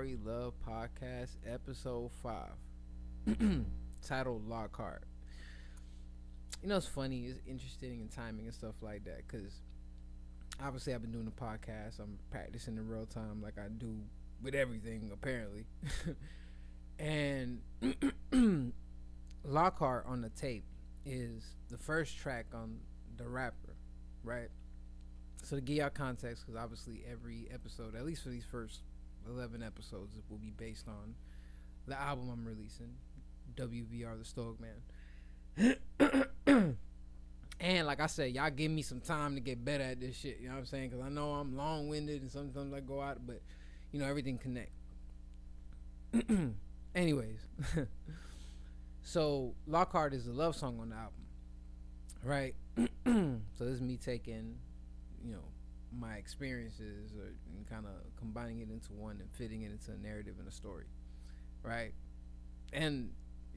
Amaury Love Podcast, episode 5, titled Lockhart. It's funny, it's interesting in timing and stuff like that, because obviously I've been doing the podcast, I'm practicing in real time like I do with everything, apparently. And Lockhart on the tape is the first track on the rapper, right? So to give y'all context, because obviously every episode, at least for these first 11 episodes, it will be based on the album I'm releasing, WVR, the Stoic-Man. And like I said, y'all give me some time to get better at this shit, you know what I'm saying? Because I know I'm long-winded and sometimes I go out, but, everything connect. Anyways, so Lockhart is a love song on the album, right? So this is me taking, my experiences and kind of combining it into one and fitting it into a narrative and a story, right? And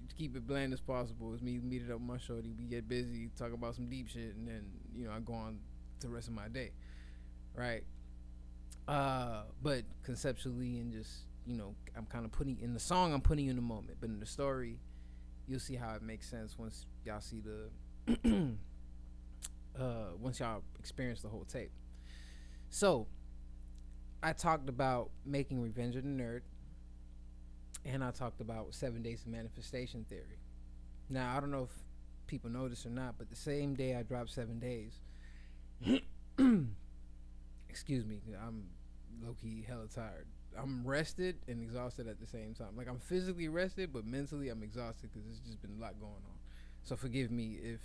to keep it bland as possible, it's me meet it up with my shorty, we get busy, talk about some deep shit, and then I go on to the rest of my day, right? But conceptually and just I'm kind of putting in the song, I'm putting you in the moment, but in the story you'll see how it makes sense once y'all see the once y'all experience the whole tape. So I talked about making Revenge of the Nerd, and I talked about 7 days of manifestation theory. Now I don't know if people know this or not, but the same day I dropped 7 days, excuse me, I'm low-key hella tired. I'm rested and exhausted at the same time. Like, I'm physically rested, but mentally I'm exhausted because there's just been a lot going on. So forgive me if,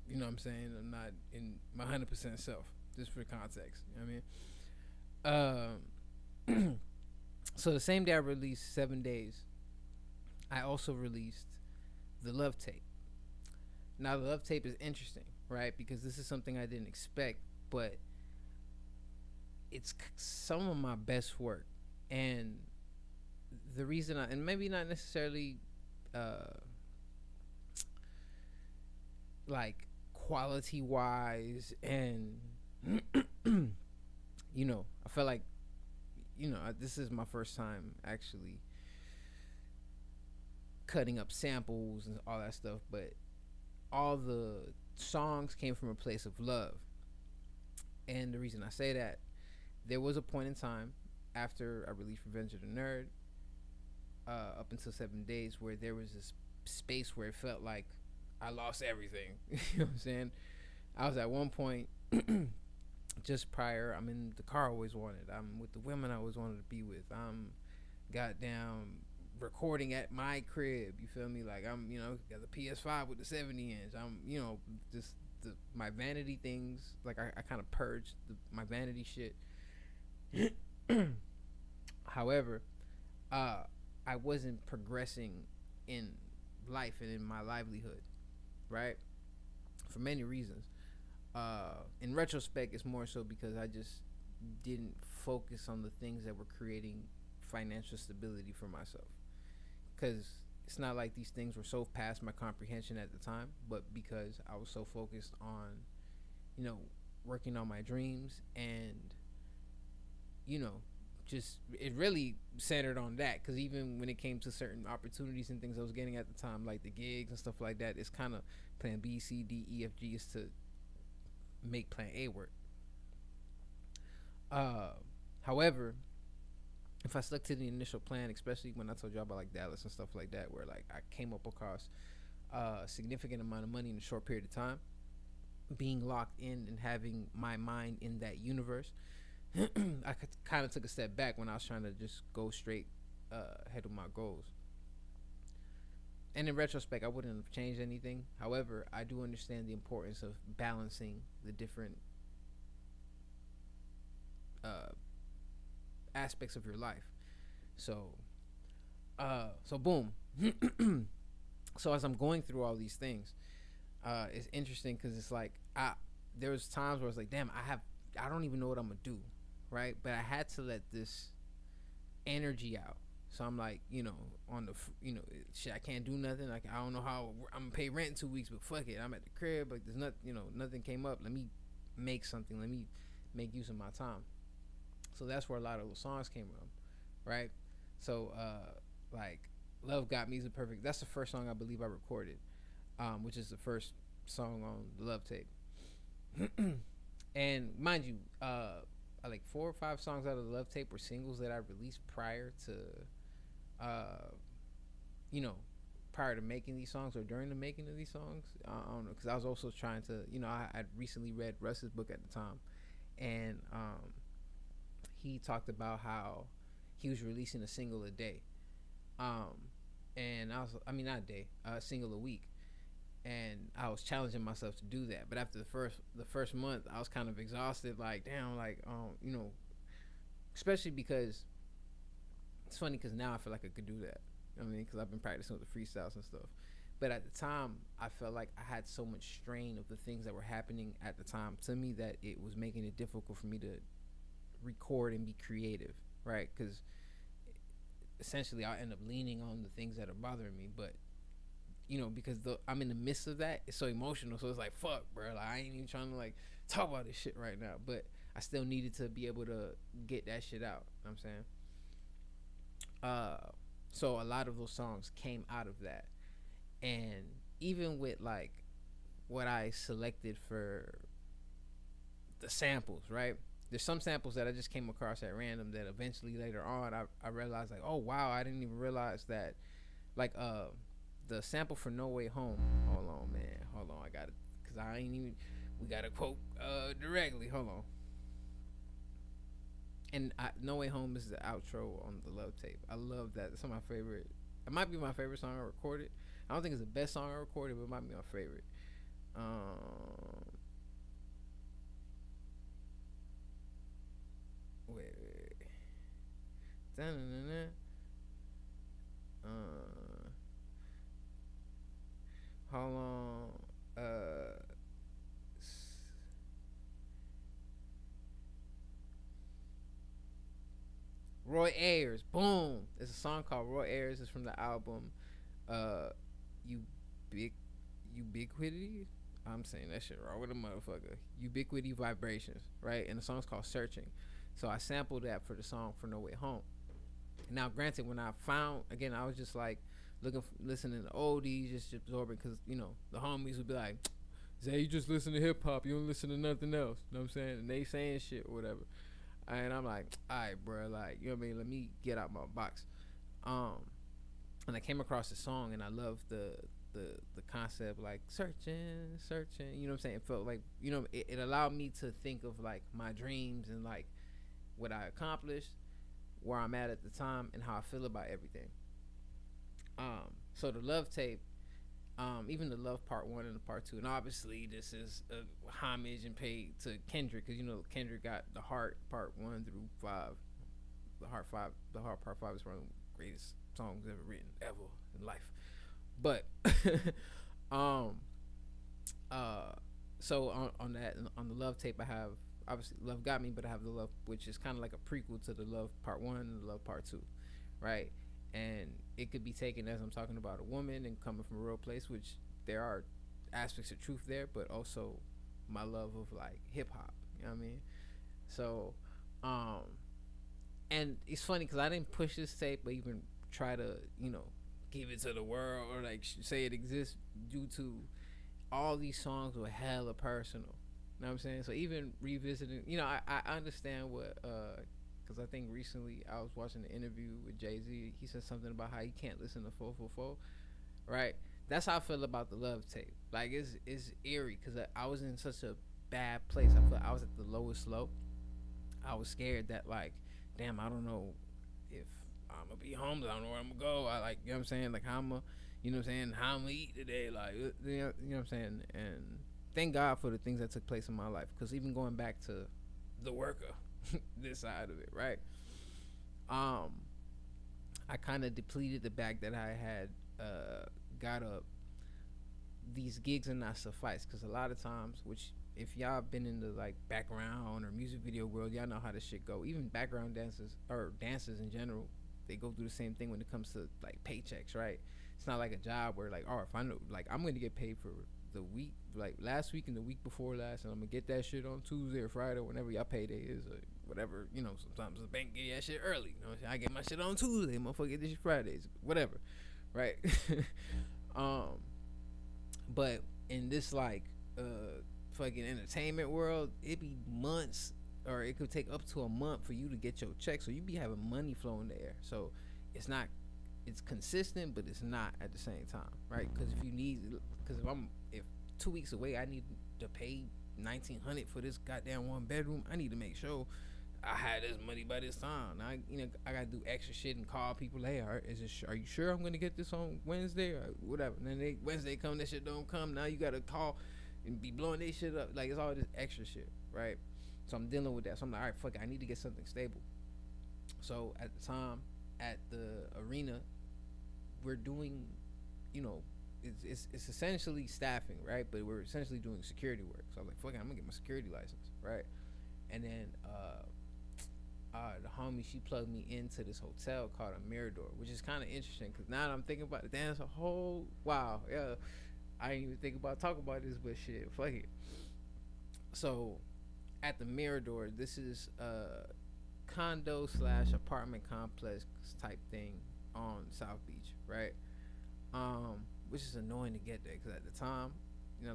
you know what I'm saying, I'm not in my 100% self, just for context. You know what I mean? So the same day I released 7 days, I also released the Love Tape. Now, the Love Tape is interesting, right? Because this is something I didn't expect, but it's some of my best work. And the reason and maybe not necessarily like quality wise, and I felt like this is my first time actually cutting up samples and all that stuff, but all the songs came from a place of love. And the reason I say that, there was a point in time after I released Revenge of the Nerd, up until 7 days, where there was this space where it felt like I lost everything. You know what I'm saying? I was at one point, just prior, I'm in the car I always wanted. I'm with the women I always wanted to be with. I'm goddamn recording at my crib. You feel me? Like, I'm, got the PS5 with the 70 inch. I'm, just my vanity things. Like, I kind of purged my vanity shit. However, I wasn't progressing in life and in my livelihood, right? For many reasons. In retrospect, it's more so because I just didn't focus on the things that were creating financial stability for myself. Because it's not like these things were so past my comprehension at the time, but because I was so focused on, working on my dreams and, just it really centered on that. Because even when it came to certain opportunities and things I was getting at the time, like the gigs and stuff like that, it's kind of plan B, C, D, E, F, G is to make plan A work. However, if I stuck to the initial plan, especially when I told you about like Dallas and stuff like that, where like I came up across a significant amount of money in a short period of time, being locked in and having my mind in that universe, I kind of took a step back when I was trying to just go straight ahead with my goals. And in retrospect, I wouldn't have changed anything. However, I do understand the importance of balancing the different aspects of your life. So boom. So as I'm going through all these things, it's interesting because it's like there was times where I was like, damn, I don't even know what I'm gonna do, right? But I had to let this energy out. So I'm like, on the, shit, I can't do nothing. Like, I don't know how I'm gonna pay rent in 2 weeks, but fuck it, I'm at the crib. Like, there's not, nothing came up. Let me make something. Let me make use of my time. So that's where a lot of those songs came from, right? So like Love Got Me is a perfect. That's the first song I believe I recorded, which is the first song on the Love tape. And mind you, like 4 or 5 songs out of the Love tape were singles that I released prior to, uh, you know, prior to making these songs or during the making of these songs. I don't know, because I was also trying to, I recently read Russ's book at the time, and he talked about how he was releasing a single a day, um, and I mean not a day, a single a week, and I was challenging myself to do that. But after the first month, I was kind of exhausted. Like, damn, like, especially because it's funny because now I feel like I could do that. I mean, because I've been practicing with the freestyles and stuff. But at the time, I felt like I had so much strain of the things that were happening at the time to me that it was making it difficult for me to record and be creative, right? Because essentially I'll end up leaning on the things that are bothering me. But because I'm in the midst of that, it's so emotional. So it's like, fuck, bro. Like, I ain't even trying to like talk about this shit right now. But I still needed to be able to get that shit out. You know what I'm saying? So a lot of those songs came out of that. And even with like what I selected for the samples, right? There's some samples that I just came across at random that eventually later on I realized like, oh wow, I didn't even realize that, like the sample for No Way Home. Hold on, man. Hold on, I got it, cause I ain't even. We got to quote directly. Hold on. And No Way Home is the outro on the Love tape. I love that. It's my favorite. It might be my favorite song I recorded. I don't think it's the best song I recorded, but it might be my favorite. Wait. Da-na-na-na. Hold on. Roy Ayers, boom. It's a song called Roy Ayers. It's from the album You Big Ubiquity. I'm saying that shit wrong with a motherfucker. Ubiquity Vibrations, right? And the song's called Searching. So I sampled that for the song for No Way Home. Now, granted, when I found, again, I was just like listening to oldies, just absorbing, because the homies would be like, Zay, you just listen to hip hop, you don't listen to nothing else. You know what I'm saying? And they saying shit or whatever. And I'm like, all right, bro, like, you know what I mean? Let me get out my box. And I came across the song, and I loved the concept, like searching, you know what I'm saying? It felt like, it allowed me to think of like my dreams and like what I accomplished, where I'm at the time, and how I feel about everything. So the Love tape, even the Love Part 1 and the Part 2, and obviously this is a homage and paid to Kendrick, because Kendrick got the Heart Part 1 through 5. The Heart Part 5 is one of the greatest songs ever written ever in life. But so on that, on the Love tape, I have obviously Love Got Me, but I have the Love, which is kind of like a prequel to the Love Part 1 and the Love Part 2, right? And it could be taken as I'm talking about a woman and coming from a real place, which there are aspects of truth there, but also my love of like hip hop, you know what I mean? So and it's funny because I didn't push this tape or even try to give it to the world or like say it exists, due to all these songs were hella personal. You know what I'm saying? So even revisiting, I understand what, because I think recently I was watching an interview with Jay-Z. He said something about how he can't listen to 444, right? That's how I feel about the Love tape. Like, it's eerie because I was in such a bad place. I feel I was at the lowest low. I was scared that, like, damn, I don't know if I'm gonna be homeless. I don't know where I'm gonna go. I, like, you know what I'm saying? Like, how I'm gonna, how I'm gonna eat today. Like, you know what I'm saying? And thank God for the things that took place in my life. Because even going back to the worker, this side of it, right? I kind of depleted the bag that I had got up. These gigs are not suffice, because a lot of times, which if y'all been in the like background or music video world, y'all know how this shit go. Even background dancers or dancers in general, they go through the same thing when it comes to like paychecks, right? It's not like a job where like, oh, if I know, like, I'm gonna get paid for the week, like last week and the week before last, and I'm gonna get that shit on Tuesday or Friday, whenever y'all payday is, or whatever. You know, sometimes the bank get that shit early. You know, I get my shit on Tuesday, motherfucker get this shit Fridays, whatever, right? But in this like fucking entertainment world, it be months, or it could take up to a month for you to get your check. So you be having money flowing in the air. So it's consistent, but it's not at the same time, right? Because if 2 weeks away, I need to pay $1,900 for this goddamn 1 bedroom. I need to make sure I had this money by this time. Now, I gotta do extra shit and call people. Hey, are you sure I'm gonna get this on Wednesday or whatever? And then Wednesday come, that shit don't come. Now you gotta call and be blowing this shit up. Like, it's all this extra shit, right? So I'm dealing with that. So I'm like, all right, fuck it, I need to get something stable. So at the time, at the arena, we're doing, it's essentially staffing, right? But we're essentially doing security work. So I was like, fuck it, I'm gonna get my security license, right? And then the homie, she plugged me into this hotel called a Mirador, which is kind of interesting, because now that I'm thinking about it, damn, it's a whole, wow, yeah, I didn't even think about talking about this, but shit, fuck it. So at the Mirador, this is a condo / apartment complex type thing on South Beach, right? Which is annoying to get there, because at the time,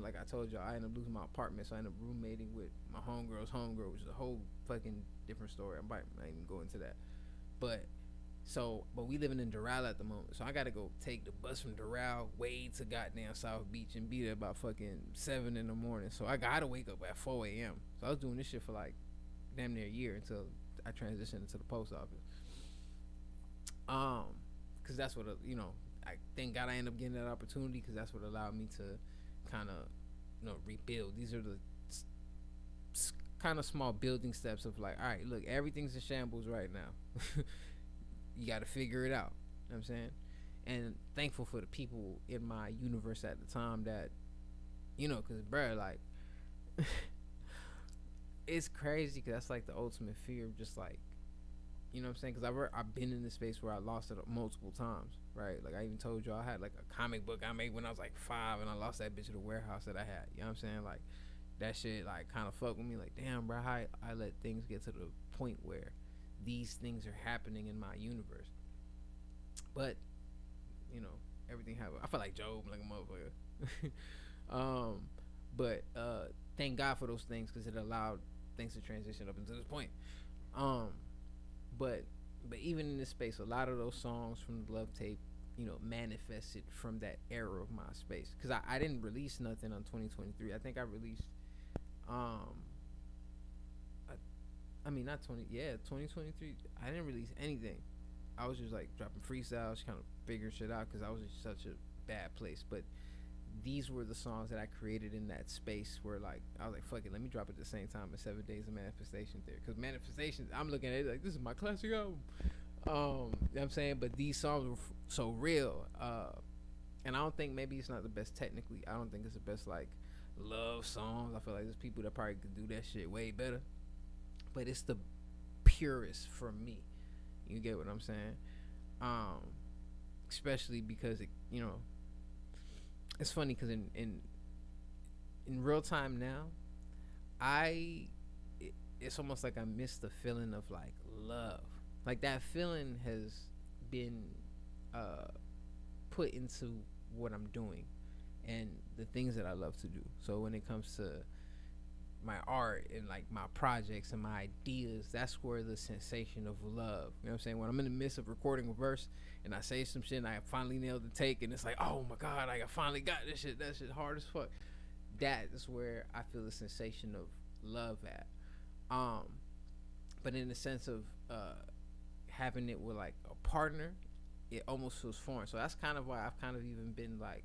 like I told y'all, I ended up losing my apartment, so I ended up roommating with my homegirl's homegirl, which is a whole fucking different story. I might not even go into that. But we living in Doral at the moment, so I gotta go take the bus from Doral way to goddamn South Beach and be there about fucking 7 in the morning. So I gotta wake up at 4 a.m. So I was doing this shit for like damn near a year until I transitioned into the post office. Cause that's what I thank God I ended up getting that opportunity, because that's what allowed me to kind of rebuild. These are the kind of small building steps of like, all right, look, everything's in shambles right now. You got to figure it out. You know what I'm saying? And thankful for the people in my universe at the time that, because bruh, like, it's crazy, because that's like the ultimate fear of just like, you know what I'm saying? Because I've been in this space where I lost it multiple times, right? Like, I even told you I had like a comic book I made when I was like 5, and I lost that bitch at a warehouse that I had. You know what I'm saying? Like, that shit like kind of fucked with me. Like, damn, bro, how I let things get to the point where these things are happening in my universe. But, everything happened. I feel like Job, like a motherfucker. But thank God for those things, because it allowed things to transition up into this point. But even in this space, a lot of those songs from the Love tape, manifested from that era of my space. Because I didn't release nothing on 2023. I think I released, not 2023. I didn't release anything. I was just like dropping freestyles, kind of figuring shit out, because I was in such a bad place. But these were the songs that I created in that space where, like, I was like, fuck it, let me drop it at the same time as 7 Days of Manifestation Theory. Because manifestation, I'm looking at it like, this is my classic album. You know what I'm saying? But these songs were so real. And I don't think, maybe it's not the best technically. I don't think it's the best, like, love songs. I feel like there's people that probably could do that shit way better. But it's the purest for me. You get what I'm saying? Especially because, it's funny, because in real time now, it's almost like I miss the feeling of like love. Like, that feeling has been put into what I'm doing and the things that I love to do. So when it comes to my art and like my projects and my ideas, that's where the sensation of love, you know what I'm saying, when I'm in the midst of recording a verse and I say some shit and I finally nailed the take, and it's like, oh my god, I finally got this shit, that shit hard as fuck, that is where I feel the sensation of love at. But in the sense of having it with like a partner, it almost feels foreign. So that's kind of why I've kind of even been like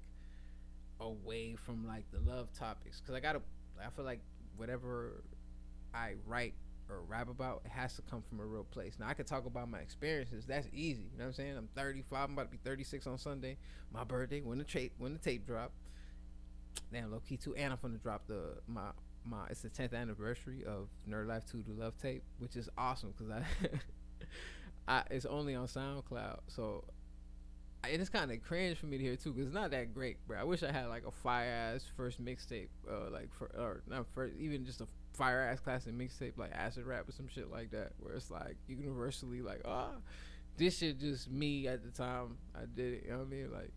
away from like the love topics, because I feel like whatever I write or rap about, it has to come from a real place. Now, I could talk about my experiences. That's easy. You know what I'm saying? I'm 35. I'm about to be 36 on Sunday. My birthday, when the tape drop. Damn, low key too. And I'm gonna drop it's the 10th anniversary of Nerd Life 2, the Love tape, which is awesome, because it's only on SoundCloud. So and it's kind of cringe for me to hear too, cause it's not that great, bro. I wish I had like a fire ass first mixtape, like for or not first, even just a fire ass classic mixtape like acid rap or some shit like that, where it's like universally like, this shit just me at the time I did it. You know what I mean? Like,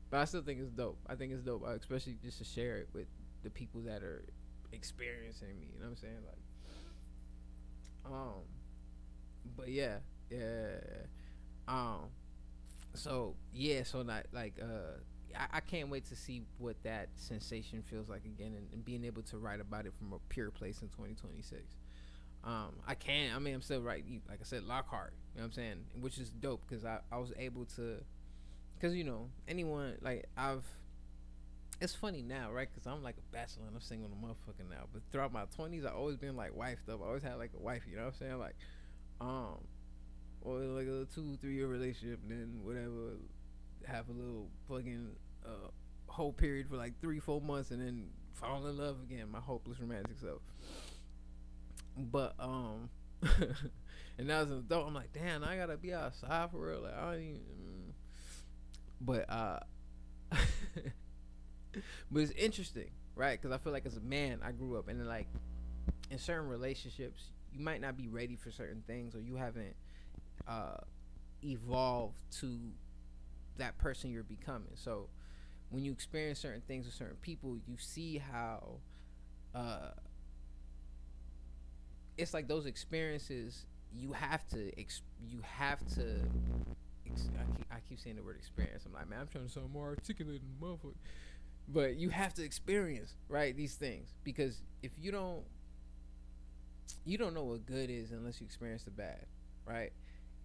but I still think it's dope. I think it's dope, especially just to share it with the people that are experiencing me. You know what I'm saying? Like, but yeah. Um, so not like I can't wait to see what that sensation feels like again, and being able to write about it from a pure place in 2026. I mean, I'm still writing, like I said, Lockhart. You know what I'm saying? Which is dope because I was able to, because anyone like it's funny now, right? Because I'm like a bachelor and I'm single a motherfucker now. But throughout my 20s, I always been like wifed up. I always had like a wife. You know what I'm saying? Like, or like a 2-3 year relationship, and then whatever, have a little fucking whole period for like 3-4 months, and then fall in love again. My hopeless romantic self. But and now as an adult, I'm like, damn, I gotta be outside for real. Like I don't even. But but it's interesting, right? Because I feel like as a man, I grew up, and then like in certain relationships, you might not be ready for certain things, or you haven't evolved to that person you're becoming. So when you experience certain things with certain people, you see how it's like those experiences you have to I keep saying the word experience. I'm like, man, I'm trying to sound more articulate than motherfucker. But you have to experience, right, these things, because if you don't know what good is unless you experience the bad, right?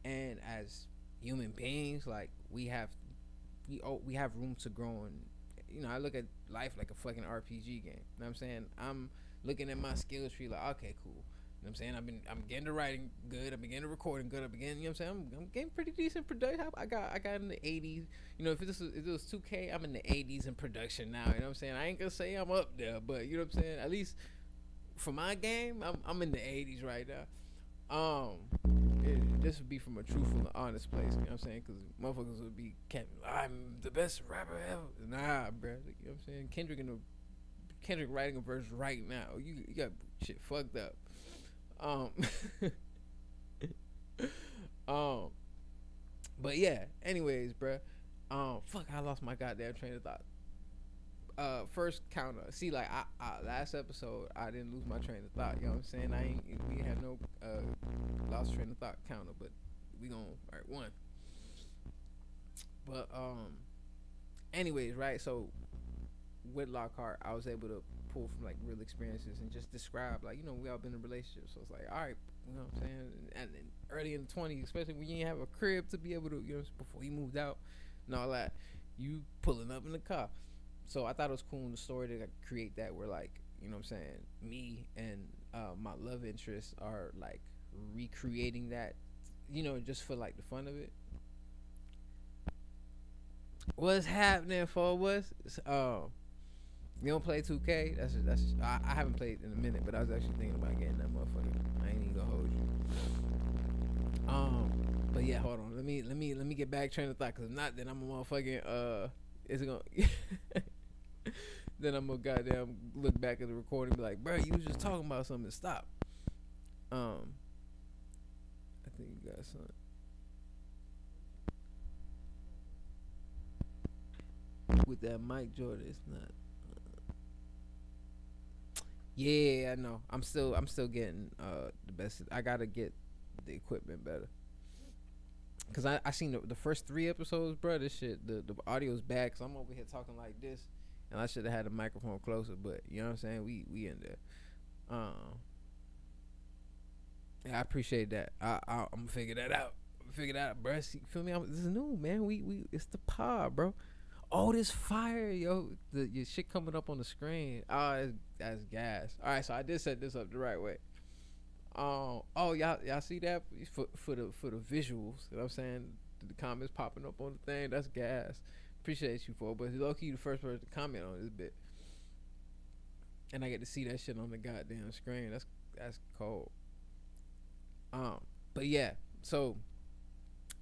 And as human beings, like we have room to grow, and I look at life like a fucking RPG game. You know what I'm saying? I'm looking at my skill tree like, okay, cool. You know what I'm saying? I'm getting to writing good. I'm getting to recording good. I'm getting, you know what I'm saying? I'm getting pretty decent production. I got in the 80s. If it was 2K, I'm in the 80s in production now. You know what I'm saying? I ain't gonna say I'm up there, but you know what I'm saying? At least for my game, I'm in the 80s right now. This would be from a truthful and honest place. You know what I'm saying? Because motherfuckers would be, I'm the best rapper ever. Nah, bro. You know what I'm saying? Kendrick writing a verse right now. You got shit fucked up. But yeah, anyways, bruh. Fuck, I lost my goddamn train of thought. First counter. See, like, I last episode, I didn't lose my train of thought. You know what I'm saying? We had no lost train of thought counter, but we gonna, alright, one. But, anyways, right? So, with Lockhart, I was able to pull from like real experiences and just describe, like, we all been in relationships, so it's like, all right, you know what I'm saying, and early in the 20s, especially when you ain't have a crib to be able to, before you moved out and all that, you pulling up in the car. So I thought it was cool in the story to create that, where, like, you know what I'm saying, me and my love interests are like recreating that, just for like the fun of it. What's happening for us? You don't play 2K? That's just, I haven't played in a minute, but I was actually thinking about getting that motherfucker. I ain't even gonna hold you. But yeah, hold on. Let me get back train of thought, cause if not, then I'm a motherfucking is it gonna then I'm gonna goddamn look back at the recording and be like, bro, you was just talking about something. Stop. I think you got something. With that Mike Jordan, it's not. Yeah, I know. I'm still getting the best. I gotta get the equipment better. Cause I seen the first 3 episodes, bro. This shit, the audio's bad. Cause I'm over here talking like this, and I should have had the microphone closer. But you know what I'm saying? We in there. Yeah, I appreciate that. I'm gonna figure that out. Bro. See, feel me? This is new, man. We it's the pod, bro. Oh, this fire, yo. Your shit coming up on the screen. Oh, that's gas. All right, so I did set this up the right way. Y'all see that for the visuals? You know what I'm saying? The comments popping up on the thing. That's gas. Appreciate you for it. But low key, the first person to comment on this bit, and I get to see that shit on the goddamn screen. That's cold. But yeah, so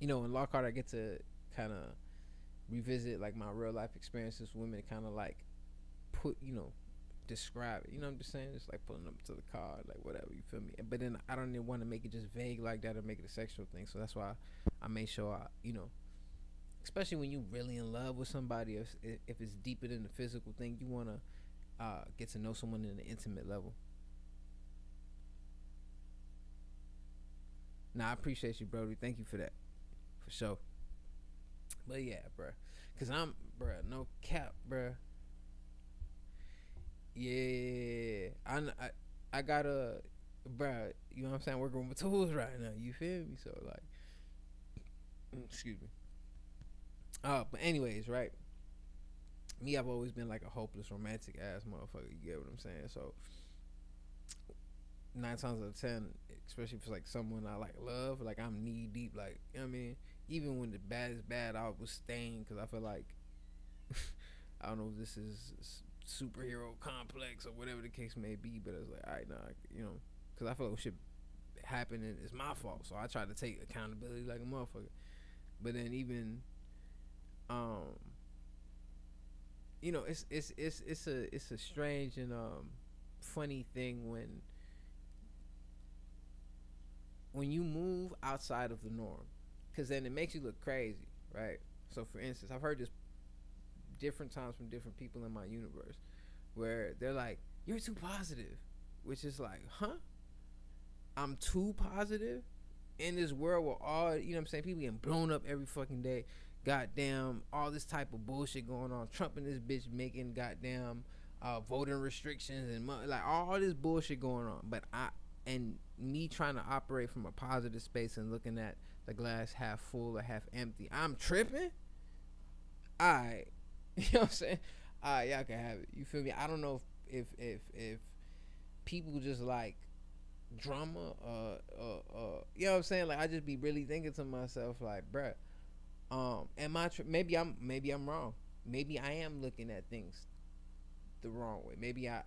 in Lockhart, I get to kind of revisit like my real life experiences with women, kind of like put, describe it. You know what I'm just saying? It's like pulling up to the car, like whatever, you feel me? But then I don't even want to make it just vague like that or make it a sexual thing. So that's why I made sure especially when you really in love with somebody, if it's deeper than the physical thing, you want to get to know someone in an intimate level. Nah, I appreciate you, Brody. Thank you for that, for sure. But yeah, bruh, cause bruh, no cap, bruh. Yeah, I gotta, bruh. You know what I'm saying? Working with my tools right now. You feel me? So like, excuse me. But anyways, right? Me, I've always been like a hopeless romantic ass motherfucker. You get what I'm saying? So 9 times out of 10, especially if it's like someone I like love, like I'm knee deep, like, you know what I mean? Even when the bad is bad, I was staying because I feel like I don't know if this is superhero complex or whatever the case may be, but it's like, all right, nah, because I feel like shit happened and it's my fault, so I try to take accountability like a motherfucker. But then even, it's a strange and funny thing when you move outside of the norm, because then it makes you look crazy, right? So for instance, I've heard this different times from different people in my universe where they're like, you're too positive, which is like, huh? I'm too positive in this world where all, you know what I'm saying, people getting blown up every fucking day, goddamn, all this type of bullshit going on, Trump and this bitch making goddamn voting restrictions and like all this bullshit going on, but me trying to operate from a positive space and looking at the glass half full or half empty, I'm tripping. Alright, you know what I'm saying? Alright, y'all can have it. You feel me? I don't know if people just like drama, you know what I'm saying? Like I just be really thinking to myself, like, bruh, am I? Maybe I'm wrong. Maybe I am looking at things the wrong way. Maybe am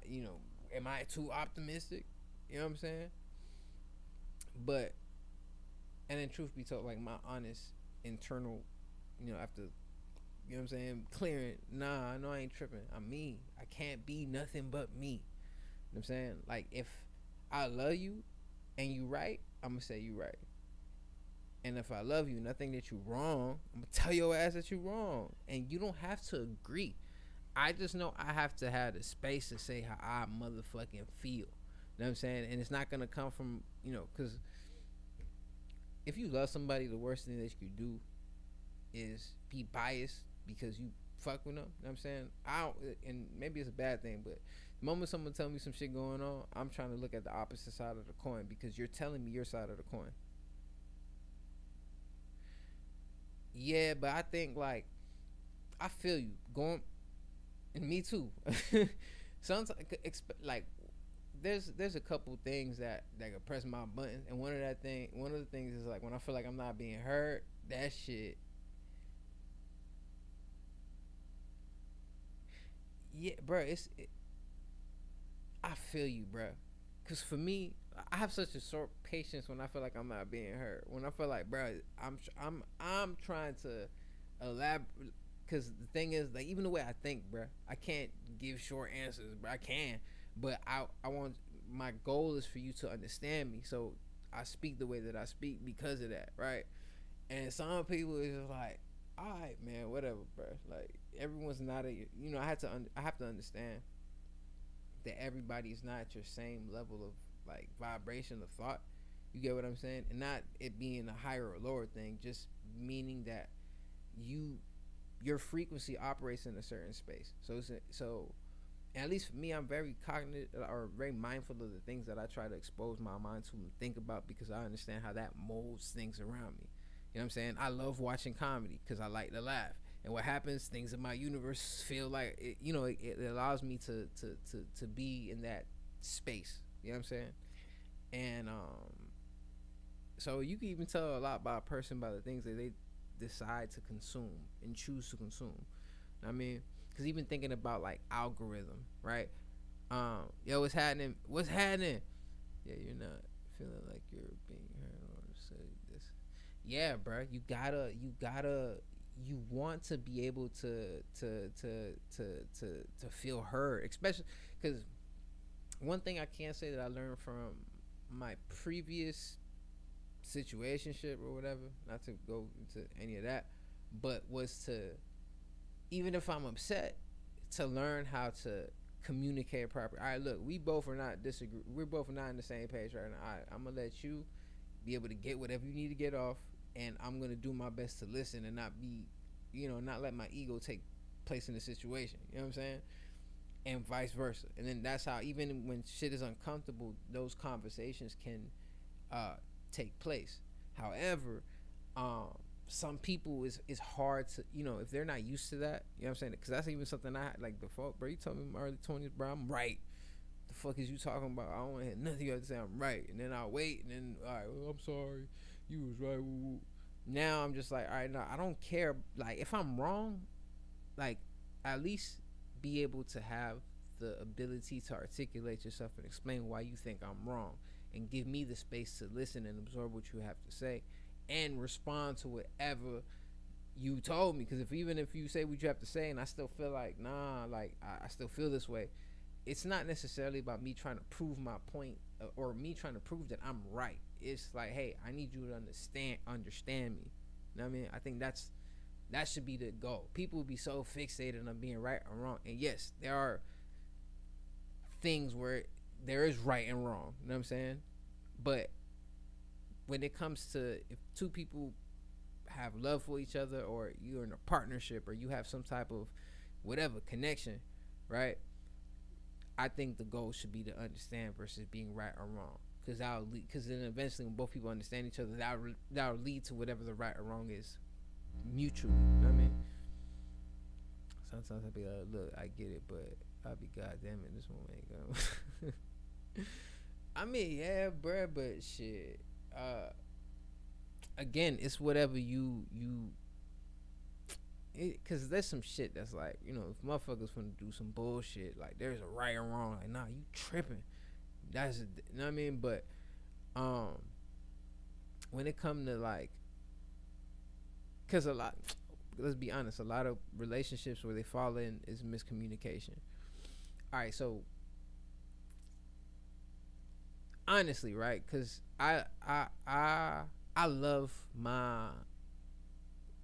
I too optimistic? You know what I'm saying? But, and then truth be told, like my honest internal, after, you know what I'm saying, clearing, nah, I know I ain't tripping. I'm me. I can't be nothing but me. You know what I'm saying? Like if I love you and you right, I'm gonna say you right. And if I love you and I think that you wrong, I'm gonna tell your ass that you wrong. And you don't have to agree. I just know I have to have the space to say how I motherfucking feel. You know what I'm saying? And it's not gonna come from, because if you love somebody, the worst thing that you could do is be biased because you fuck with them. You know what I'm saying? And maybe it's a bad thing, but the moment someone tell me some shit going on, I'm trying to look at the opposite side of the coin because you're telling me your side of the coin. Yeah, but I think like I feel you going, and me too. Sometimes like there's a couple things that could press my buttons, and one of the things is like when I feel like I'm not being heard, that shit. Yeah, bro, I feel you, bro. Cause for me, I have such a short patience when I feel like I'm not being heard. When I feel like, bro, I'm trying to elaborate. Cause the thing is, like, even the way I think, bro, I can't give short answers, bro. I can, but I want, my goal is for you to understand me. So I speak the way that I speak because of that, right? And some people is just like, all right, man, whatever, bro. Like everyone's not I have to understand that everybody is not at your same level of like vibration of thought. You get what I'm saying? And not it being a higher or lower thing, just meaning that your frequency operates in a certain space. So at least for me, I'm very cognitive or very mindful of the things that I try to expose my mind to and think about because I understand how that molds things around me. You know what I'm saying? I love watching comedy because I like to laugh. And what happens, things in my universe feel like, it allows me to be in that space. You know what I'm saying? And so you can even tell a lot about a person by the things that they decide to consume and choose to consume. I mean, because even thinking about like algorithm, right? Yo, what's happening? What's happening? Yeah, you're not feeling like you're being heard or say this. Yeah, bro, you gotta you want to be able to feel heard, especially because one thing I can say that I learned from my previous situationship or whatever, not to go into any of that, but was to, even if I'm upset, to learn how to communicate properly. All right, look, we both are not disagree. We're both not on the same page right now. All right, I'm gonna let you be able to get whatever you need to get off, and I'm gonna do my best to listen and not be, not let my ego take place in the situation. You know what I'm saying? And vice versa. And then that's how, even when shit is uncomfortable, those conversations can take place. However, some people is hard to, if they're not used to that, you know what I'm saying? Because that's even something I like before, bro. You told me in my early 20s, bro, I'm right. The fuck is you talking about? I don't want to hear nothing you have to say. I'm right. And then I'll wait, and then, all right, well, I'm sorry, you was right. Woo-woo. Now I'm just like, all right, no, I don't care. Like, if I'm wrong, like, at least be able to have the ability to articulate yourself and explain why you think I'm wrong, and give me the space to listen and absorb what you have to say and respond to whatever you told me. Because even if you say what you have to say and I still feel like, nah, like I still feel this way, it's not necessarily about me trying to prove my point or me trying to prove that I'm right. It's like, hey, I need you to understand me. You know what I mean? I think that should be the goal. People will be so fixated on being right or wrong. And yes, there are things where there is right and wrong. You know what I'm saying? But when it comes to, if two people have love for each other, or you're in a partnership, or you have some type of whatever connection, right? I think the goal should be to understand versus being right or wrong. Because then eventually, when both people understand each other, that'll lead to whatever the right or wrong is mutually. You know what I mean? Sometimes I'll be like, look, I get it, but I'll be, goddamn it, this one ain't going. I mean, yeah, bruh, but shit. Again, it's whatever because there's some shit that's like, if motherfuckers wanna do some bullshit, like, there's a right or wrong, like, nah, you tripping. You know what I mean? But when it come to, like, because let's be honest, a lot of relationships where they fall in is miscommunication. All right, so honestly, right? Because I love my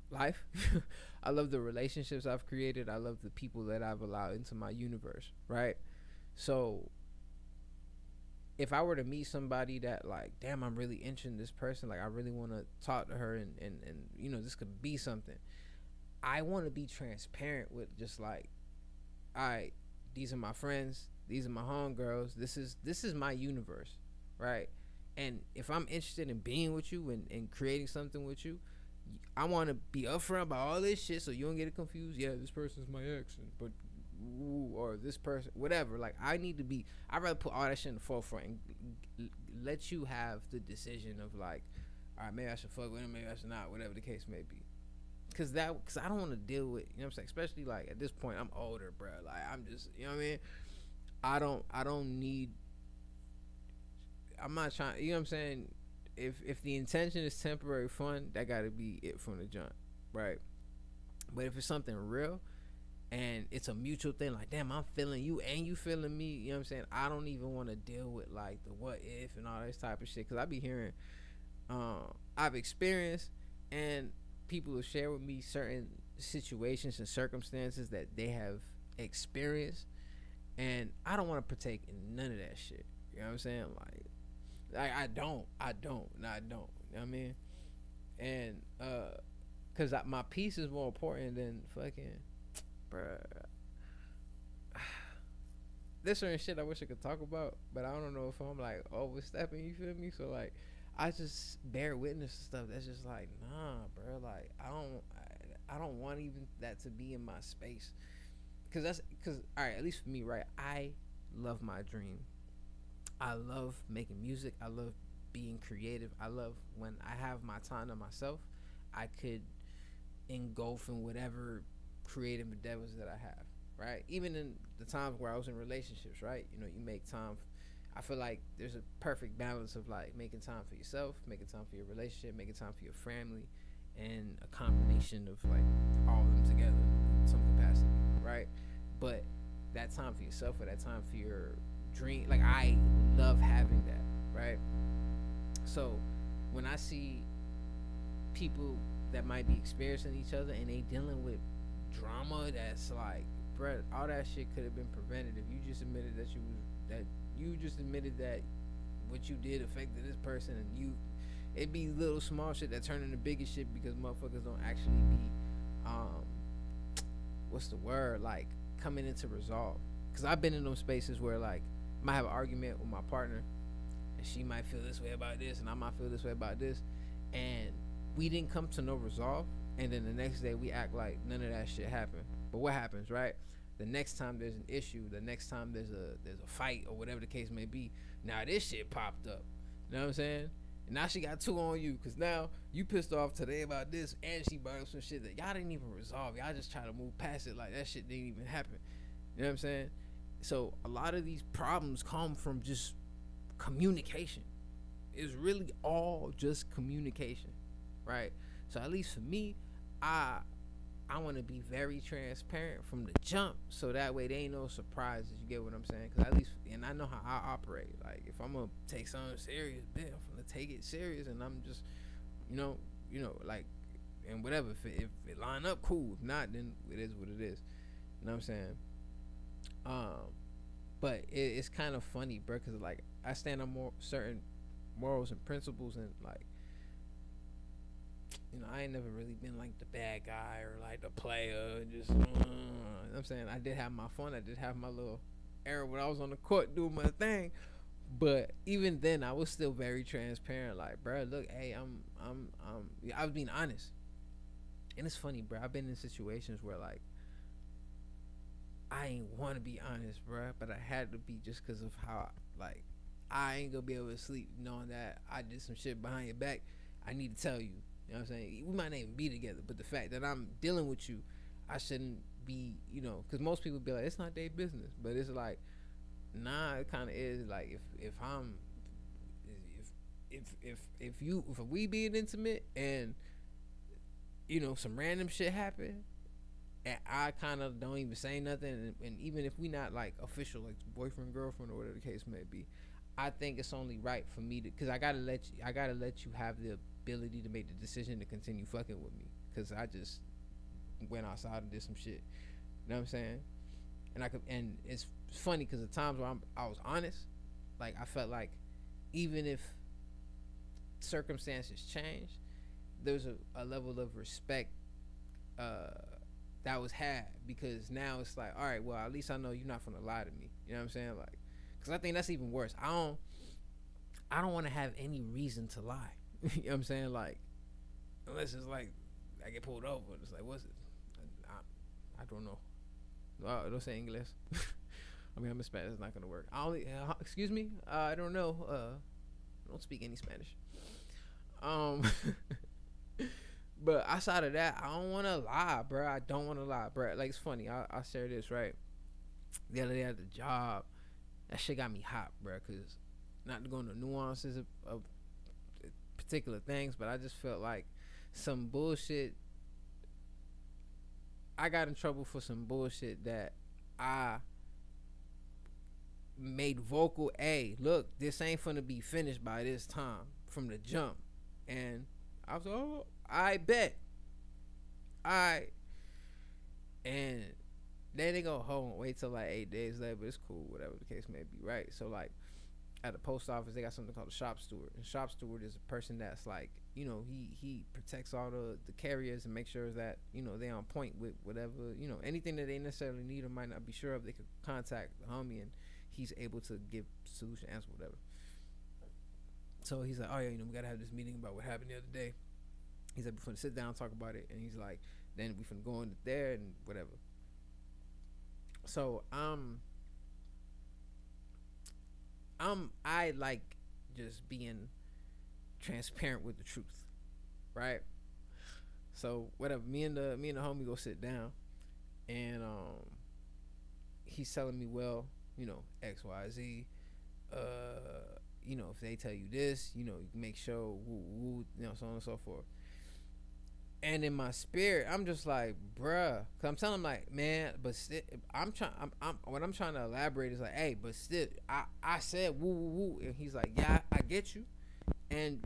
life. I love the relationships I've created. I love the people that I've allowed into my universe, right? So if I were to meet somebody that, like, damn, I'm really interested in this person, like, I really want to talk to her, and this could be something, I want to be transparent with, just like, all right, these are my friends, these are my homegirls, this is my universe, right? And if I'm interested in being with you and creating something with you, I want to be upfront about all this shit so you don't get it confused. Yeah, this person's my ex, but or this person, whatever. Like, I'd rather put all that shit in the forefront and let you have the decision of, like, all right, maybe I should fuck with him, maybe I should not, whatever the case may be. Cause I don't want to deal with, you know what I'm saying? Especially, like, at this point, I'm older, bro. Like, I'm just, you know what I mean? I don't need. I'm not trying, you know what I'm saying? If the intention is temporary fun, that gotta be it from the jump, right? But if it's something real and it's a mutual thing, like, damn, I'm feeling you and you feeling me, you know what I'm saying? I don't even want to deal with, like, the what if and all this type of shit, because I be hearing, I've experienced, and people will share with me certain situations and circumstances that they have experienced, and I don't want to partake in none of that shit. You know what I'm saying? Like I don't. You know what I mean? And cause my peace is more important than fucking, bruh. There's certain shit I wish I could talk about, but I don't know if I'm, like, overstepping. You feel me? So, like, I just bear witness to stuff that's just like, nah, bro. Like, I don't want even that to be in my space, cause all right, at least for me, right? I love my dream. I love making music. I love being creative. I love when I have my time to myself, I could engulf in whatever creative endeavors that I have, right? Even in the times where I was in relationships, right? You make time. I feel like there's a perfect balance of, like, making time for yourself, making time for your relationship, making time for your family, and a combination of like all of them together in some capacity, right? But that time for yourself or that time for your dream, like I love having that, right? So when I see people that might be experiencing each other and they dealing with drama that's like, bruh, all that shit could have been prevented if you just admitted that you just admitted that what you did affected this person, and you, it be little small shit that turn into bigger shit because motherfuckers don't actually be um what's the word, like coming into resolve. Because I've been in those spaces where like I might have an argument with my partner and she might feel this way about this and I might feel this way about this, and we didn't come to no resolve, and then the next day we act like none of that shit happened. But what happens, right? The next time there's an issue, the next time there's a fight or whatever the case may be, now this shit popped up. You know what I'm saying? And now she got two on you because now you pissed off today about this, and she brought up some shit that y'all didn't even resolve. Y'all just try to move past it like that shit didn't even happen. You know what I'm saying? So a lot of these problems come from just communication. It's really all just communication, right? So at least for me, I want to be very transparent from the jump, so that way there ain't no surprises. You get what I'm saying? Because at least, and I know how I operate. Like if I'm gonna take something serious, I'm gonna take it serious, and I'm just, like, and whatever. If it line up, cool. If not, then it is what it is. You know what I'm saying? But it's kind of funny, bro, because like I stand on more certain morals and principles, and like, I ain't never really been like the bad guy or like the player. Just, you know what I'm saying? I did have my fun. I did have my little era when I was on the court doing my thing. But even then, I was still very transparent. Like, bro, look, hey, I was being honest. And it's funny, bro. I've been in situations where like I ain't want to be honest, bro, but I had to be just because of how like I ain't gonna be able to sleep knowing that I did some shit behind your back. I need to tell you. You know what I'm saying? We might not even be together, but the fact that I'm dealing with you, I shouldn't be, because most people be like, it's not their business. But it's like, nah, it kind of is. Like, if we being intimate and, some random shit happen, and I kind of don't even say nothing, and even if we not like official, like boyfriend, girlfriend, or whatever the case may be, I think it's only right for me to, because I gotta let you have the ability to make the decision to continue fucking with me, because I just went outside and did some shit. You know what I'm saying? And it's funny because the times where I was honest, like I felt like even if circumstances changed, there's a level of respect that was had, because now it's like, all right, well, at least I know you're not gonna lie to me. You know what I'm saying? Like, because I think that's even worse. I don't want to have any reason to lie. You know what I'm saying? Like, unless it's like I get pulled over. It's like, what's it? I don't know. Don't say English. I mean, I'm in Spanish. It's not gonna work. Excuse me. I don't know. I don't speak any Spanish. But outside of that, I don't want to lie, bro. I don't want to lie, bro. Like, it's funny. I share this, right? The other day at the job, that shit got me hot, bro. Cause not to go into nuances of particular things, but I just felt like some bullshit. I got in trouble for some bullshit that I made vocal. Hey, look, this ain't finna be finished by this time from the jump. And I was like, oh, I bet. And then they go home, wait till like 8 days later, but it's cool, whatever the case may be, right? So like at the post office, they got something called a shop steward. And shop steward is a person that's like, he protects all the carriers and makes sure that, they on point with whatever, anything that they necessarily need or might not be sure of, they could contact the homie and he's able to give solution, answer, whatever. So he's like, oh yeah, we gotta have this meeting about what happened the other day. He's like, we're finna sit down and talk about it. And he's like, then we finna go in there and whatever. So I like just being transparent with the truth, right? So whatever, me and the homie go sit down, and he's telling me, well, X, Y, Z. If they tell you this, you make sure, so on and so forth. And in my spirit, I'm just like, bruh, cause I'm telling him like, man, but still, what I'm trying to elaborate is like, hey, but still, I said woo woo woo, and he's like, yeah, I get you, and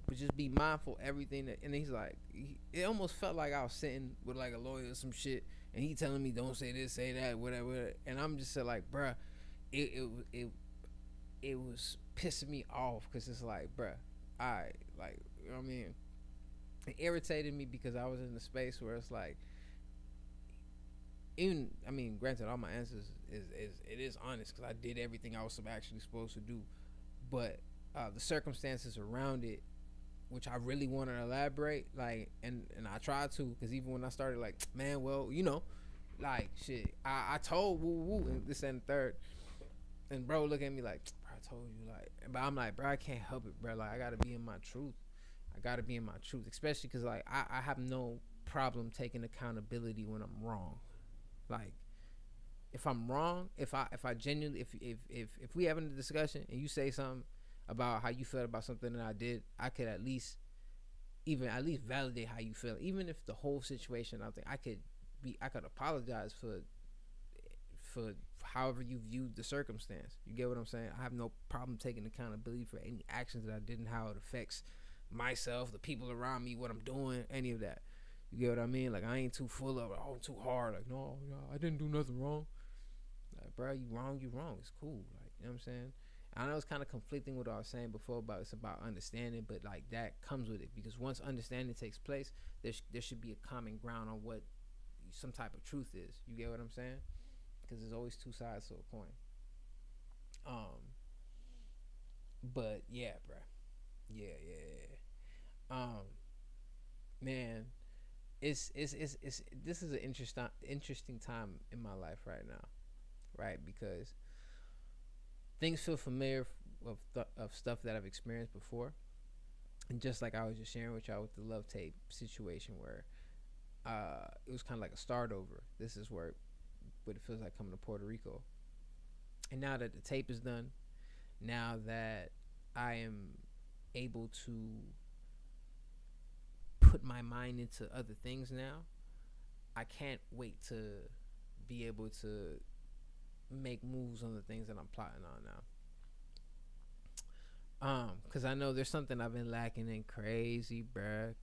but just be mindful everything that, and he's like, it almost felt like I was sitting with like a lawyer or some shit, and he telling me don't say this, say that, whatever, and I'm just like, bruh, it it was pissing me off, cause it's like, bruh, I like, you know what I mean. It irritated me because I was in a space where it's like, even, I mean, granted, all my answers is it is honest because I did everything I was actually supposed to do, but the circumstances around it, which I really want to elaborate, like, and I tried to, because even when I started, like, man, well, like, shit, I told woo woo and this and the third, and bro look at me like, bro, I told you, like, but I'm like, bro, I can't help it, bro, like, I gotta be in my truth. I gotta be in my truth, especially because like I have no problem taking accountability when I'm wrong. Like, if I'm wrong, if I genuinely, if we having a discussion and you say something about how you felt about something that I did, I could at least validate how you feel. Even if the whole situation, I think I could apologize for however you viewed the circumstance. You get what I'm saying? I have no problem taking accountability for any actions that I did and how it affects myself, the people around me, what I'm doing, any of that. You get what I mean? Like, I ain't too full of it, oh, too hard. Like, no, I didn't do nothing wrong. Like, bro, you wrong, you wrong. It's cool. Like, you know what I'm saying? I know it's kind of conflicting with what I was saying before about it's about understanding, but like that comes with it, because once understanding takes place, there should be a common ground on what some type of truth is. You get what I'm saying? Because there's always two sides to a coin. But yeah, bro. Yeah. Um, man, it's this is an interesting time in my life right now, right? Because things feel familiar of stuff that I've experienced before, and just like I was just sharing with y'all with the love tape situation, where it was kind of like a start over. This is where what it feels like coming to Puerto Rico, and now that the tape is done, now that I am able to put my mind into other things now, I can't wait to be able to make moves on the things that I'm plotting on now. Cause I know there's something I've been lacking in, crazy, bruh.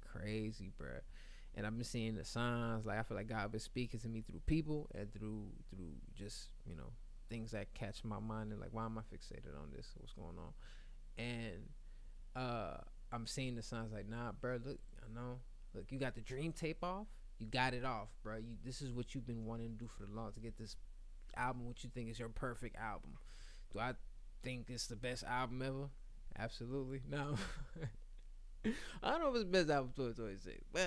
And I've been seeing the signs. Like, I feel like God been speaking to me through people and through just things that catch my mind, and like, why am I fixated on this? What's going on? And I'm seeing the signs like, nah, bro, look, I know, look, you got the dream tape off, you got it off, bro. This is what you've been wanting to do for the long, to get this album, what you think is your perfect album. Do I think it's the best album ever? Absolutely no. I don't know if it's the best album 2026, but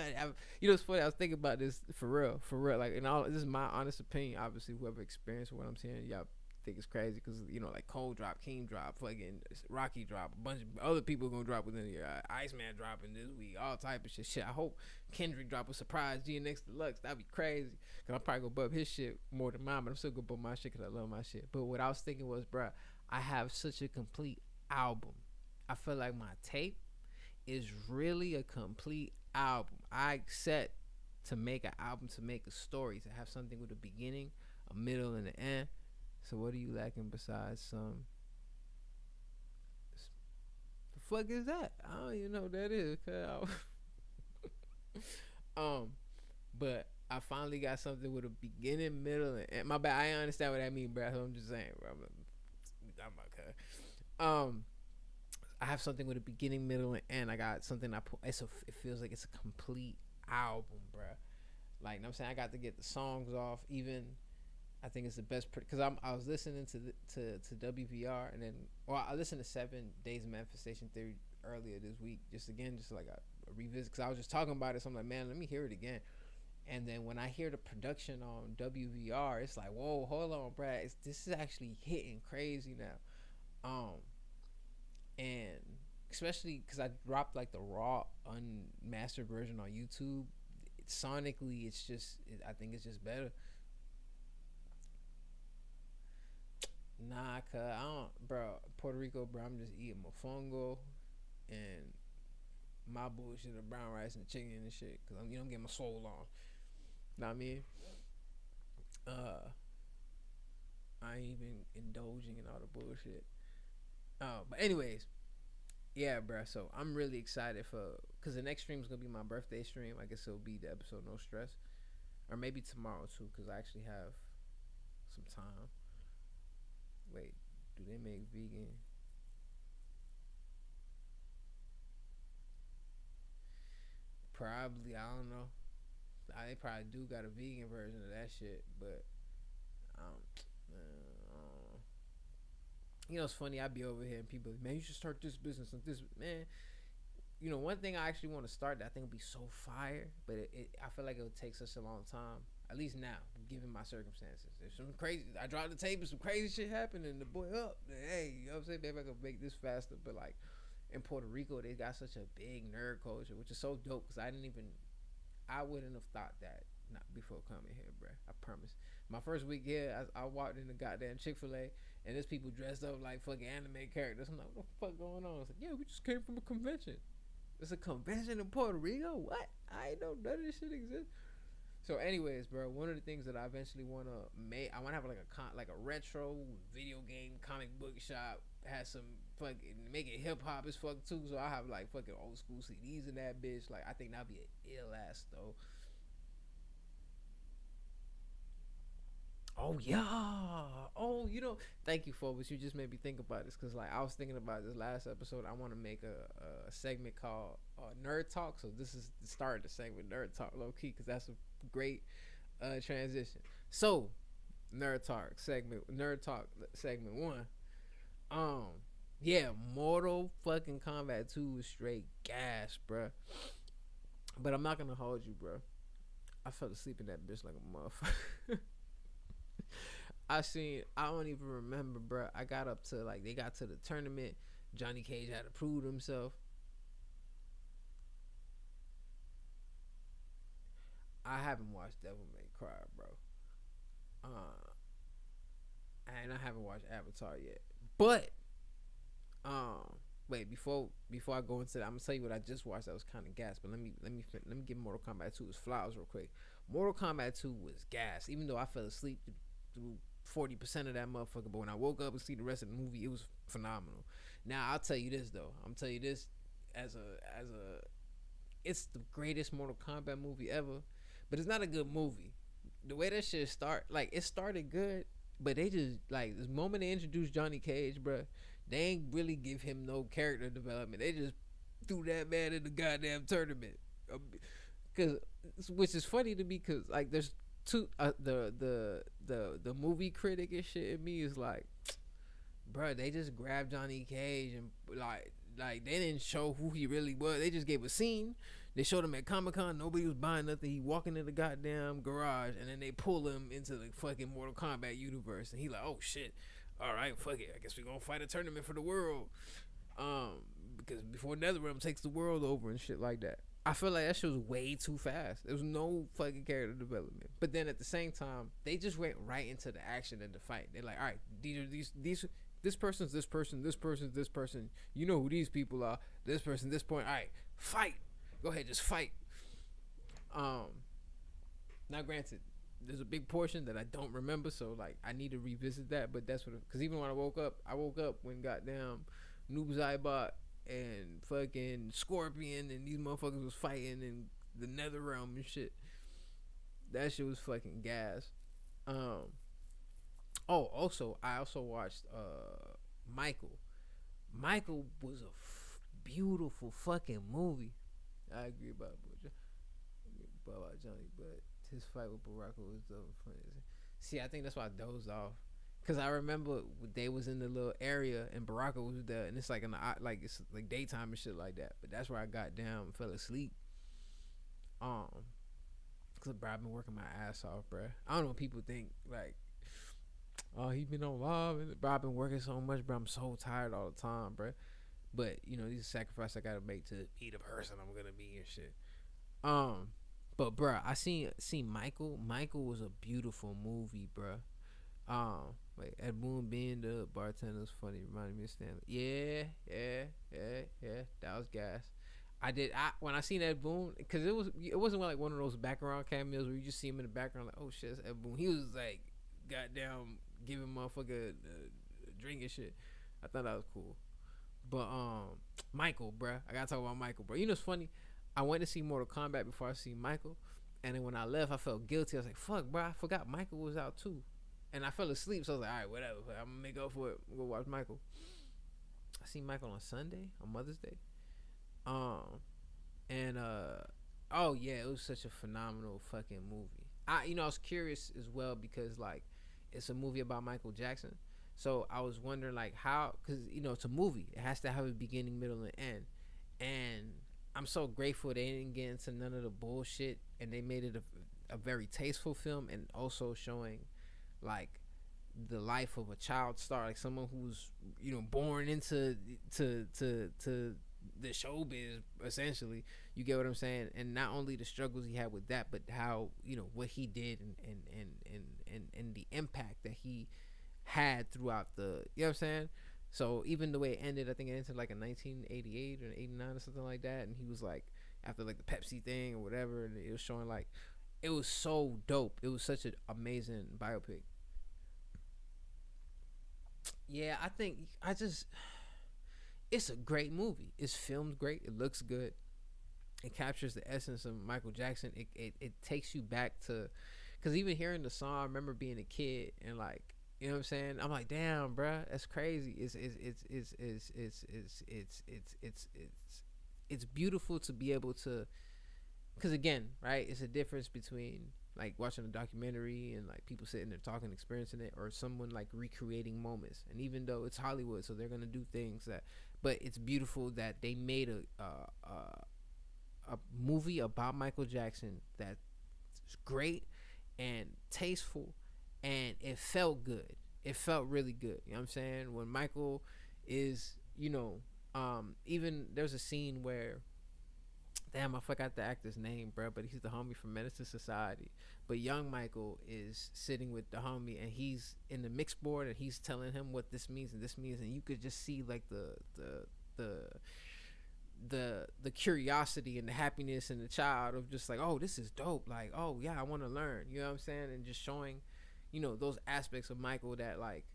it's funny. I was thinking about this for real. Like, and all this is my honest opinion. Obviously, whoever experienced what I'm saying, y'all think it's crazy because like Cole drop, King drop, fucking Rocky drop, a bunch of other people gonna drop within the year. Iceman dropping this week, all type of shit. I hope Kendrick drop a surprise GNX Deluxe. That'd be crazy. Cause I'm probably gonna bump his shit more than mine, but I'm still gonna bump my shit because I love my shit. But what I was thinking was, bruh, I have such a complete album. I feel like my tape is really a complete album. I set to make an album, to make a story, to have something with a beginning, a middle, and an end. So what are you lacking besides some? The fuck is that? I don't even know what that is. But I finally got something with a beginning, middle, and end. My bad. I understand what that means, bro. So I'm just saying, bro. I have something with a beginning, middle, and end. I got something it feels like it's a complete album, bro. Like, you know what I'm saying, I got to get the songs off. Even I think it's the best because I was listening to WVR, and then I listened to 7 Days of Manifestation Theory earlier this week, just like a revisit, because I was just talking about it. So I'm like, man, let me hear it again. And then when I hear the production on WVR, it's like, whoa, hold on, bro. This is actually hitting crazy now. And especially because I dropped like the raw unmastered version on YouTube. Sonically, I think it's just better. Nah, cuz I don't, bro. Puerto Rico, bro. I'm just eating mofongo and my bullshit of brown rice and chicken and shit, cause I'm getting my soul on. Know what I mean? Uh, I ain't even indulging in all the bullshit. But anyways, yeah, bruh. So I'm really excited cause the next stream is gonna be my birthday stream. I guess it'll be the episode No Stress, or maybe tomorrow too, cause I actually have some time. Wait, do they make vegan? Probably, I don't know. They probably do got a vegan version of that shit, but um, it's funny. I be over here and people, man, you should start this business and this, man. One thing I actually want to start that I think would be so fire, but I feel like it would take such a long time. At least now, given my circumstances, there's some crazy. I dropped the tape and some crazy shit happened, and the boy up. Hey, you know what I'm saying? Maybe I could make this faster, but like in Puerto Rico, they got such a big nerd culture, which is so dope. Cause I wouldn't have thought that not before coming here, bro. I promise. My first week here, I walked in the goddamn Chick-fil-A, and there's people dressed up like fucking anime characters. I'm like, what the fuck going on? It's like, yeah, we just came from a convention. It's a convention in Puerto Rico? What? I ain't know none of this shit exists. So, anyways, bro, one of the things that I eventually want to make, I want to have like a retro video game comic book shop. Have some fucking make it hip hop as fuck too. So I have like fucking old school CDs in that bitch. Like I think that'd be an ill ass though. Oh yeah. Oh, thank you, Phobos. You just made me think about this because like I was thinking about this last episode. I want to make a segment called Nerd Talk. So this is the start of the segment Nerd Talk, low key, because that's a great transition. So Nerd Talk segment one. Um, yeah, Mortal fucking Kombat 2 was straight gas, bruh. But I'm not gonna hold you, bro. I fell asleep in that bitch like a motherfucker. I don't even remember, bro. I got up to they got to the tournament. Johnny Cage had to prove himself. I haven't watched Devil May Cry, bro. Uh, and I haven't watched Avatar yet. But wait, before I go into that, I'm gonna tell you what I just watched that was kind of gas. But let me give Mortal Kombat 2 its flowers real quick. Mortal Kombat 2 was gas, even though I fell asleep through 40% of that motherfucker. But when I woke up and see the rest of the movie, it was phenomenal. Now I'll tell you this though. I'm gonna tell you this as a it's the greatest Mortal Kombat movie ever, but it's not a good movie. The way that shit it started good, but they just the moment they introduced Johnny Cage, bro, they ain't really give him no character development. They just threw that man in the goddamn tournament, cause which is funny to me, cause there's two the movie critic and shit in me is like, bro, they just grabbed Johnny Cage and like they didn't show who he really was. They just gave a scene. They showed him at Comic-Con. Nobody was buying nothing. He walking in the goddamn garage, and then they pull him into the fucking Mortal Kombat universe, and he like, oh shit, all right, fuck it. I guess we gonna fight a tournament for the world. Because before NetherRealm takes the world over and shit like that. I feel like that shit was way too fast. There was no fucking character development. But then at the same time, they just went right into the action and the fight. They're like, all right, these this person's this person, this person's this person. You know who these people are. This person, this point. All right, fight. Go ahead, just fight. Now granted, there's a big portion that I don't remember, so I need to revisit that. But that's what, because even when I woke up when goddamn Noob Zybot and fucking Scorpion and these motherfuckers was fighting in the NetherRealm and shit. That shit was fucking gas. Also I also watched Michael. Michael was a beautiful fucking movie. I agree about Johnny, but his fight with Baraka was the funny. See, I think that's why I dozed off, cause I remember they was in the little area and Baraka was there, and it's in the it's like daytime and shit like that. But that's where I got down and fell asleep. Cause bro, I've been working my ass off, bro. I don't know what people think oh, he been on live, and bro, I've been working so much, bro. I'm so tired all the time, bro. But these are sacrifices I gotta make to be the person I'm gonna be and shit. But bruh, I seen Michael. Michael was a beautiful movie, bruh. Wait, Ed Boon being the bartender was funny. Reminded me of Stanley. Yeah. That was gas. I did. When I seen Ed Boon, because it wasn't like one of those background cameos where you just see him in the background like, oh shit, it's Ed Boon. He was like, goddamn, giving motherfucker a drink and shit. I thought that was cool. But Michael, bruh, I gotta talk about Michael, bro. You know what's funny? I went to see Mortal Kombat before I see Michael, and then when I left, I felt guilty. I was like, fuck, bro, I forgot Michael was out too, and I fell asleep. So I was like, all right, whatever. I'm gonna make up for it. I'm gonna go watch Michael. I seen Michael on Sunday, on Mother's Day. And oh yeah, it was such a phenomenal fucking movie. I was curious as well because like it's a movie about Michael Jackson. So I was wondering like how, cause it's a movie. It has to have a beginning, middle, and end. And I'm so grateful they didn't get into none of the bullshit, and they made it a very tasteful film, and also showing like the life of a child star, like someone who's born into to the showbiz essentially. You get what I'm saying? And not only the struggles he had with that, but how what he did and the impact that he had throughout the what I'm saying. So even the way it ended, I think it ended like in 1988 or 89 or something like that, and he was like after like the Pepsi thing or whatever, and it was showing like it was so dope. It was such an amazing biopic. Yeah, I think it's a great movie. It's filmed great. It looks good. It captures the essence of Michael Jackson. It takes you back to, because even hearing the song, I remember being a kid and like, you know what I'm saying? I'm like, damn, bruh, that's crazy. It's beautiful to be able to, because again, right? It's a difference between like watching a documentary and like people sitting there talking, experiencing it, or someone like recreating moments. And even though it's Hollywood, so they're gonna do things that, but it's beautiful that they made a movie about Michael Jackson that's great and tasteful, and it felt good. It felt really good. You know what I'm saying? When Michael is, even there's a scene where, damn, I forgot the actor's name, bro, but he's the homie from Menace to Society. But young Michael is sitting with the homie, and he's in the mix board, and he's telling him what this means and this means, and you could just see like the curiosity and the happiness in the child of just like, oh, this is dope. Like, oh yeah, I want to learn. You know what I'm saying? And just showing, those aspects of Michael that like,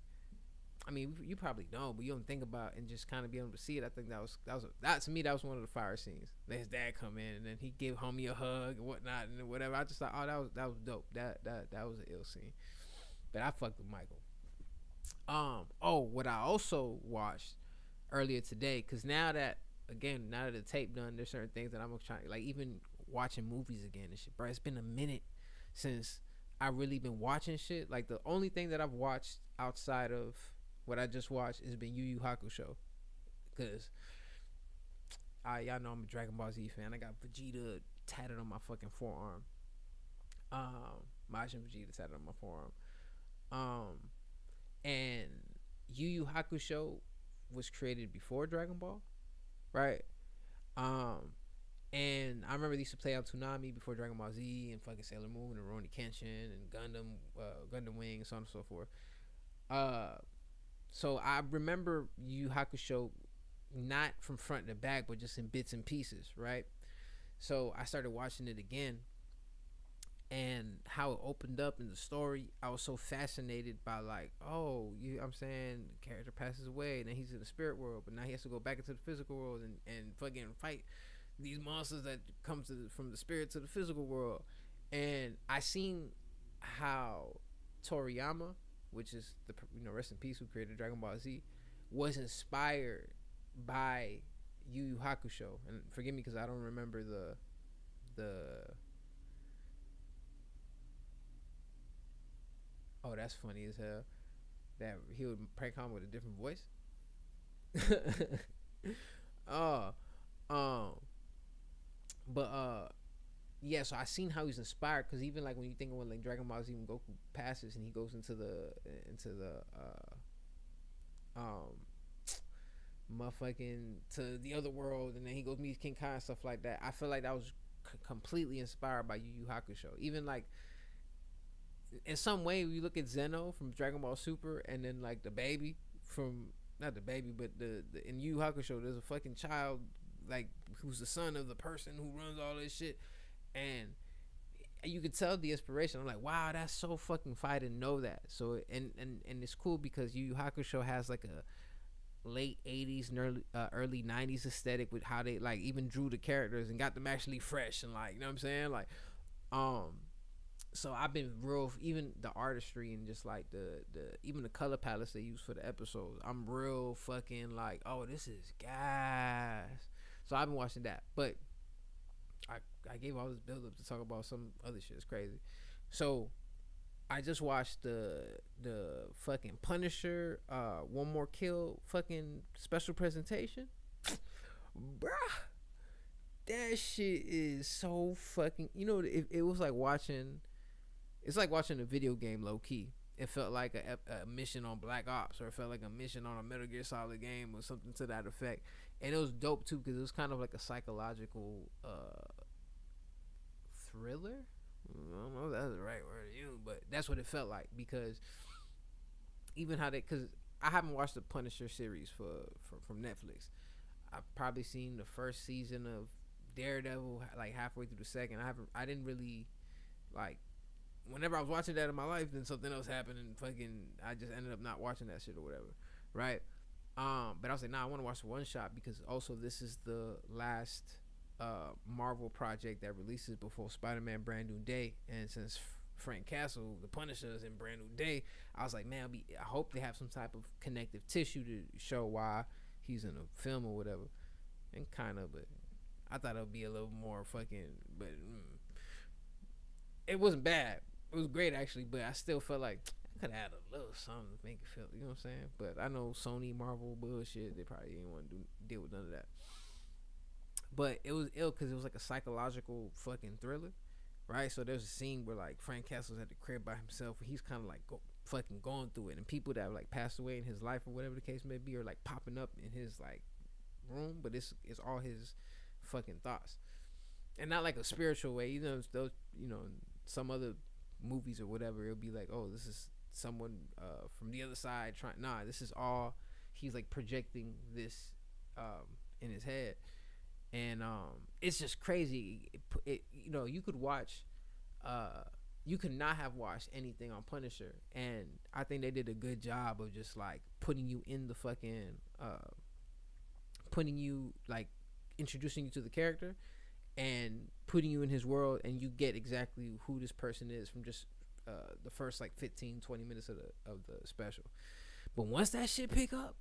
I mean, you probably don't, but you don't think about and just kind of be able to see it. I think that to me, that was one of the fire scenes. Let his dad come in and then he give homie a hug and whatnot and whatever. I just thought, oh, that was dope. That was an ill scene. But I fucked with Michael. What I also watched earlier today, because now that the tape done, there's certain things that I'm trying, like even watching movies again and shit, bro. It's been a minute since I really been watching shit. Like the only thing that I've watched outside of what I just watched has been Yu Yu Hakusho, because y'all know I'm a Dragon Ball Z fan. I got Vegeta tatted on my fucking forearm. Majin Vegeta tatted on my forearm. And Yu Yu Hakusho was created before Dragon Ball, right? And I remember they used to play out Toonami before Dragon Ball Z and fucking Sailor Moon and Rurouni Kenshin and Gundam Wing and so on and so forth. So I remember Yu Yu Hakusho not from front to back, but just in bits and pieces, right? So I started watching it again, and how it opened up in the story, I was so fascinated by like, oh, I'm saying the character passes away, and then he's in the spirit world, but now he has to go back into the physical world and fucking fight these monsters that come from the spirit to the physical world. And I seen how Toriyama, which is the rest in peace, who created Dragon Ball Z, was inspired by Yu Yu Hakusho. And forgive me because I don't remember the oh, that's funny as hell that he would prank on with a different voice. But yeah, so I seen how he's inspired, because even like when you think of when like Dragon Ball Z, when Goku passes and he goes into the motherfucking to the other world, and then he goes meets King Kai and stuff like that. I feel like that was completely inspired by Yu Yu Hakusho. Even like in some way, you look at Zeno from Dragon Ball Super, and then like the baby from, not the baby, but the in Yu Yu Hakusho, there's a fucking child like who's the son of the person who runs all this shit, and you could tell the inspiration. I'm like, wow, that's so fucking fire to know that. So and it's cool because Yu Yu Hakusho has like a late 80s and early 90s aesthetic with how they like even drew the characters and got them actually fresh and like, you know what I'm saying, like um so I've been real, even the artistry and just like the even the color palettes they use for the episodes, I'm real fucking like, oh, this is gas. So I've been watching that, but I gave all this build up to talk about some other shit. It's crazy. So I just watched the fucking Punisher One More Kill fucking special presentation. Bruh, that shit is so fucking, it was like watching, it's like watching a video game low key. It felt like a mission on Black Ops, or it felt like a mission on a Metal Gear Solid game or something to that effect. And it was dope too because it was kind of like a psychological thriller. I don't know if that's the right word to use, but that's what it felt like, because even how they, because I haven't watched the Punisher series from Netflix. I've probably seen the first season of Daredevil like halfway through the second. I didn't really like, whenever I was watching that in my life, then something else happened and fucking I just ended up not watching that shit or whatever, right? But I was like, nah, I want to watch the one shot because also this is the last Marvel project that releases before Spider-Man Brand New Day, and since Frank Castle, the Punisher, is in Brand New Day, I was like, man, I hope they have some type of connective tissue to show why he's in a film or whatever, and kind of, but I thought it would be a little more fucking, but it wasn't bad. It was great actually, but I still felt like I could add a little something to make it feel, you know what I'm saying? But I know Sony, Marvel bullshit, they probably didn't want to deal with none of that. But it was ill because it was like a psychological fucking thriller, right? So there's a scene where like Frank Castle's at the crib by himself, and he's kind of like fucking going through it, and people that like passed away in his life or whatever the case may be are like popping up in his like room, but it's all his fucking thoughts, and not like a spiritual way. Those some other movies or whatever, it'll be like, oh, this is someone from the other side trying. Nah, this is all he's like projecting this in his head. And it's just crazy. You could watch, you could not have watched anything on Punisher, and I think they did a good job of just like putting you in the fucking, putting you like introducing you to the character, and putting you in his world, and you get exactly who this person is from just the first like 15-20 minutes of the special. But once that shit pick up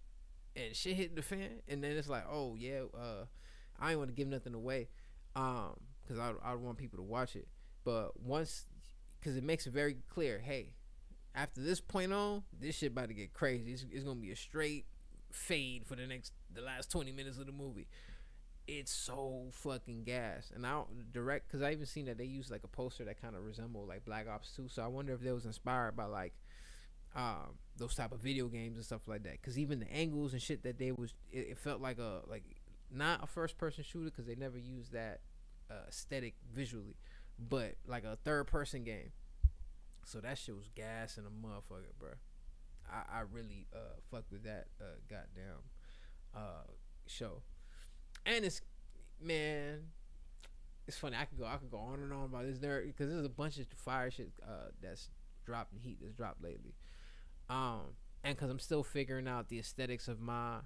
and shit hit the fan, and then it's like, oh yeah, I ain't want to give nothing away, because I want people to watch it. But once, because it makes it very clear, hey, after this point on, this shit about to get crazy. It's gonna be a straight fade for the last 20 minutes of the movie. It's so fucking gas. And I don't direct, because I even seen that they use like a poster that kind of resembled like Black Ops 2. So I wonder if they was inspired by like those type of video games and stuff like that. Because even the angles and shit that they was, it felt like not a first person shooter, because they never used that aesthetic visually, but like a third person game. So that shit was gas and a motherfucker, bro. I really fucked with that goddamn show. And it's funny. I could go on and on about this nerd, because there's a bunch of fire shit that's dropped in heat that's dropped lately. And because I'm still figuring out the aesthetics of my,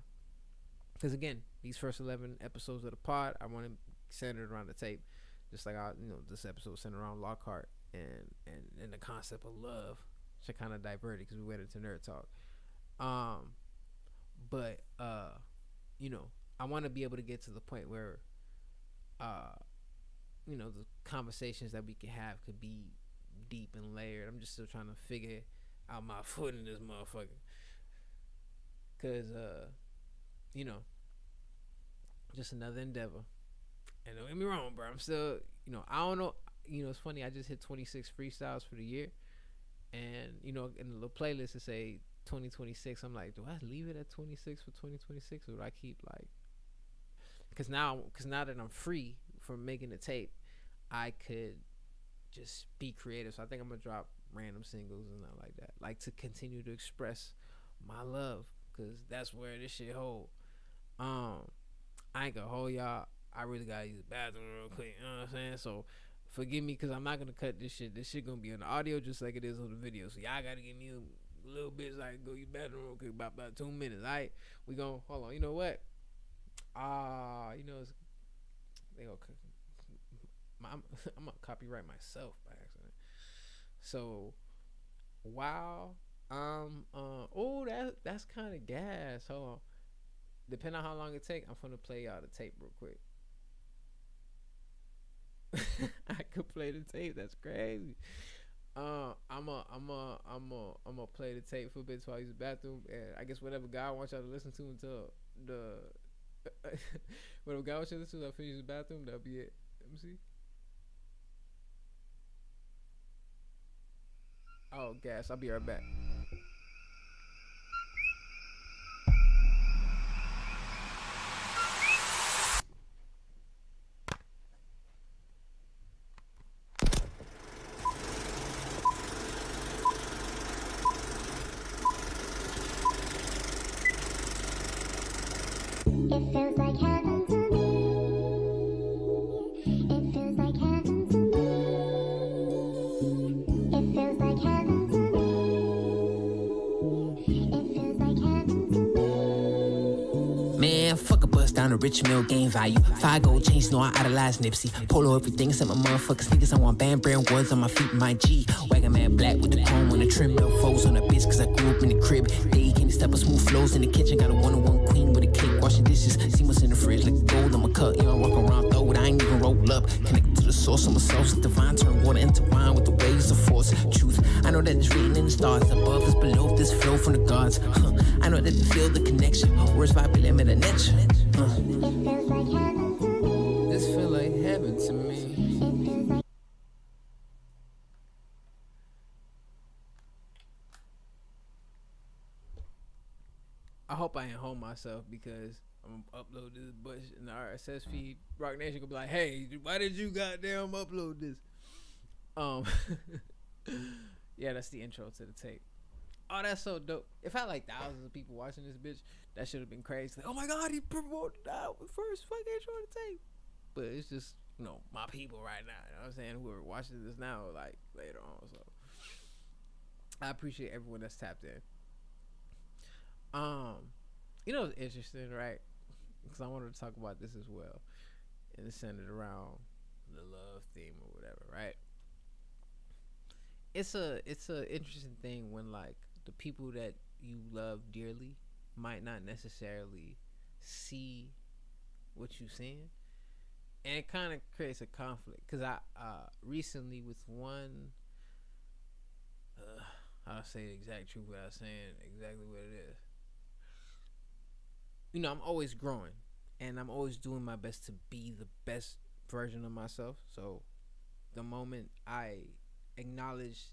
because again, these first 11 episodes of the pod, I want to center it around the tape, just like this episode centered around Lockhart and the concept of love. Should kind of diverted because we went into nerd talk. But I want to be able to get to the point where, the conversations that we can have could be deep and layered. I'm just still trying to figure out my foot in this motherfucker. Cause, just another endeavor. And don't get me wrong, bro. I'm still, I don't know. It's funny. I just hit 26 freestyles for the year. And, in the little playlist it say 2026. I'm like, do I leave it at 26 for 2026? Or do I keep like, because now that I'm free from making the tape, I could just be creative. So I think I'm going to drop random singles and not like that. Like to continue to express my love, because that's where this shit hold. I I ain't gonna hold y'all. I really gotta use the bathroom real quick. You know what I'm saying? So forgive me, cause I'm not gonna cut this shit. This shit gonna be on the audio just like it is on the video. So y'all gotta give me a little bit so I can go use the bathroom real quick, about 2 minutes. All right, we gonna hold on. You know what? You know they gonna. I'm gonna copyright myself by accident. So wow. That's kind of gas. Hold on. Depending on how long it take, I'm gonna play y'all the tape real quick. I could play the tape. That's crazy. I'm a play the tape for a bit while I use the bathroom, and I guess whatever God wants y'all to listen to until the whatever God wants y'all to listen to, I finish the bathroom. That'll be it. Let me see. Oh, gas. I'll be right back. It feels like heaven to me. It feels like heaven to me. It feels like heaven to me. It feels like heaven to me. Man, fuck a bus down to Rich Mill, gain value. 5 gold chains, know I idolize Nipsey. Polo everything, except my motherfuckers niggas. I want band brand words on my feet, my G. Wagon man black with the chrome on the trim. No foes on the bitch, cause I grew up in the crib. They can't step with smooth flows in the kitchen. Got a 1-on-1 queen with a cake, washing dishes. See what's in the fridge, like gold on my cut. You know, I walk around, throw it, I ain't even roll up. Connected to the source of my soul, so divine. Turn water into wine with the waves of force. Truth, I know that it's written in the stars. Above is below, this flow from the gods. I know that they feel the connection. Words vibrate at a nature. It feels like heaven to me. This feel like heaven to me. It feels like I hope I ain't hold myself because I'm gonna upload this bush in the RSS feed. Rock Nation gonna be like, "Hey, why did you goddamn upload this?" Yeah, that's the intro to the tape. Oh, that's so dope. If I had like thousands of people watching this bitch, that should have been crazy. Like, oh my god, he promoted that first fucking intro to the tape. But it's just, my people right now. You know what I'm saying? Who are watching this now, like later on. So I appreciate everyone that's tapped in. It's interesting, right? Because I wanted to talk about this as well, and it's centered around the love theme or whatever, right? It's a interesting thing when like the people that you love dearly might not necessarily see what you're seeing, and it kind of creates a conflict. Because I recently with one, I'll say the exact truth without saying exactly what it is. I'm always growing, and I'm always doing my best to be the best version of myself. So the moment I acknowledge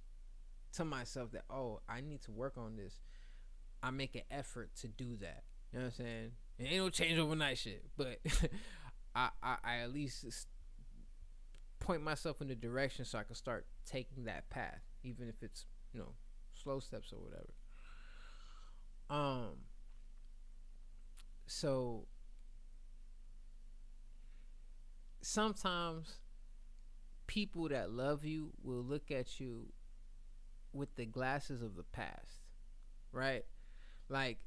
to myself that, I need to work on this, I make an effort to do that. You know what I'm saying? It ain't no change overnight shit, but I at least point myself in the direction so I can start taking that path, even if it's slow steps or whatever. So sometimes people that love you will look at you with the glasses of the past, right? Like,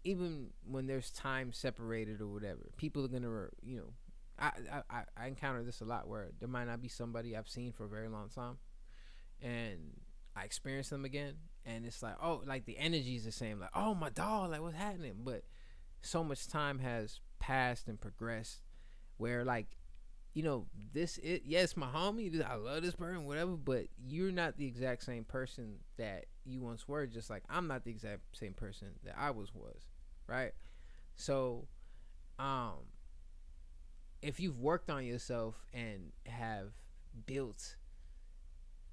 even when there's time separated or whatever, people are gonna, I encounter this a lot where there might not be somebody I've seen for a very long time, and I experience them again, and it's like, like the energy is the same, like, oh my dog, like what's happening? But so much time has passed and progressed where like, yes, my homie, I love this person, whatever, but you're not the exact same person that you once were, just like I'm not the exact same person that I was, right? So if you've worked on yourself and have built,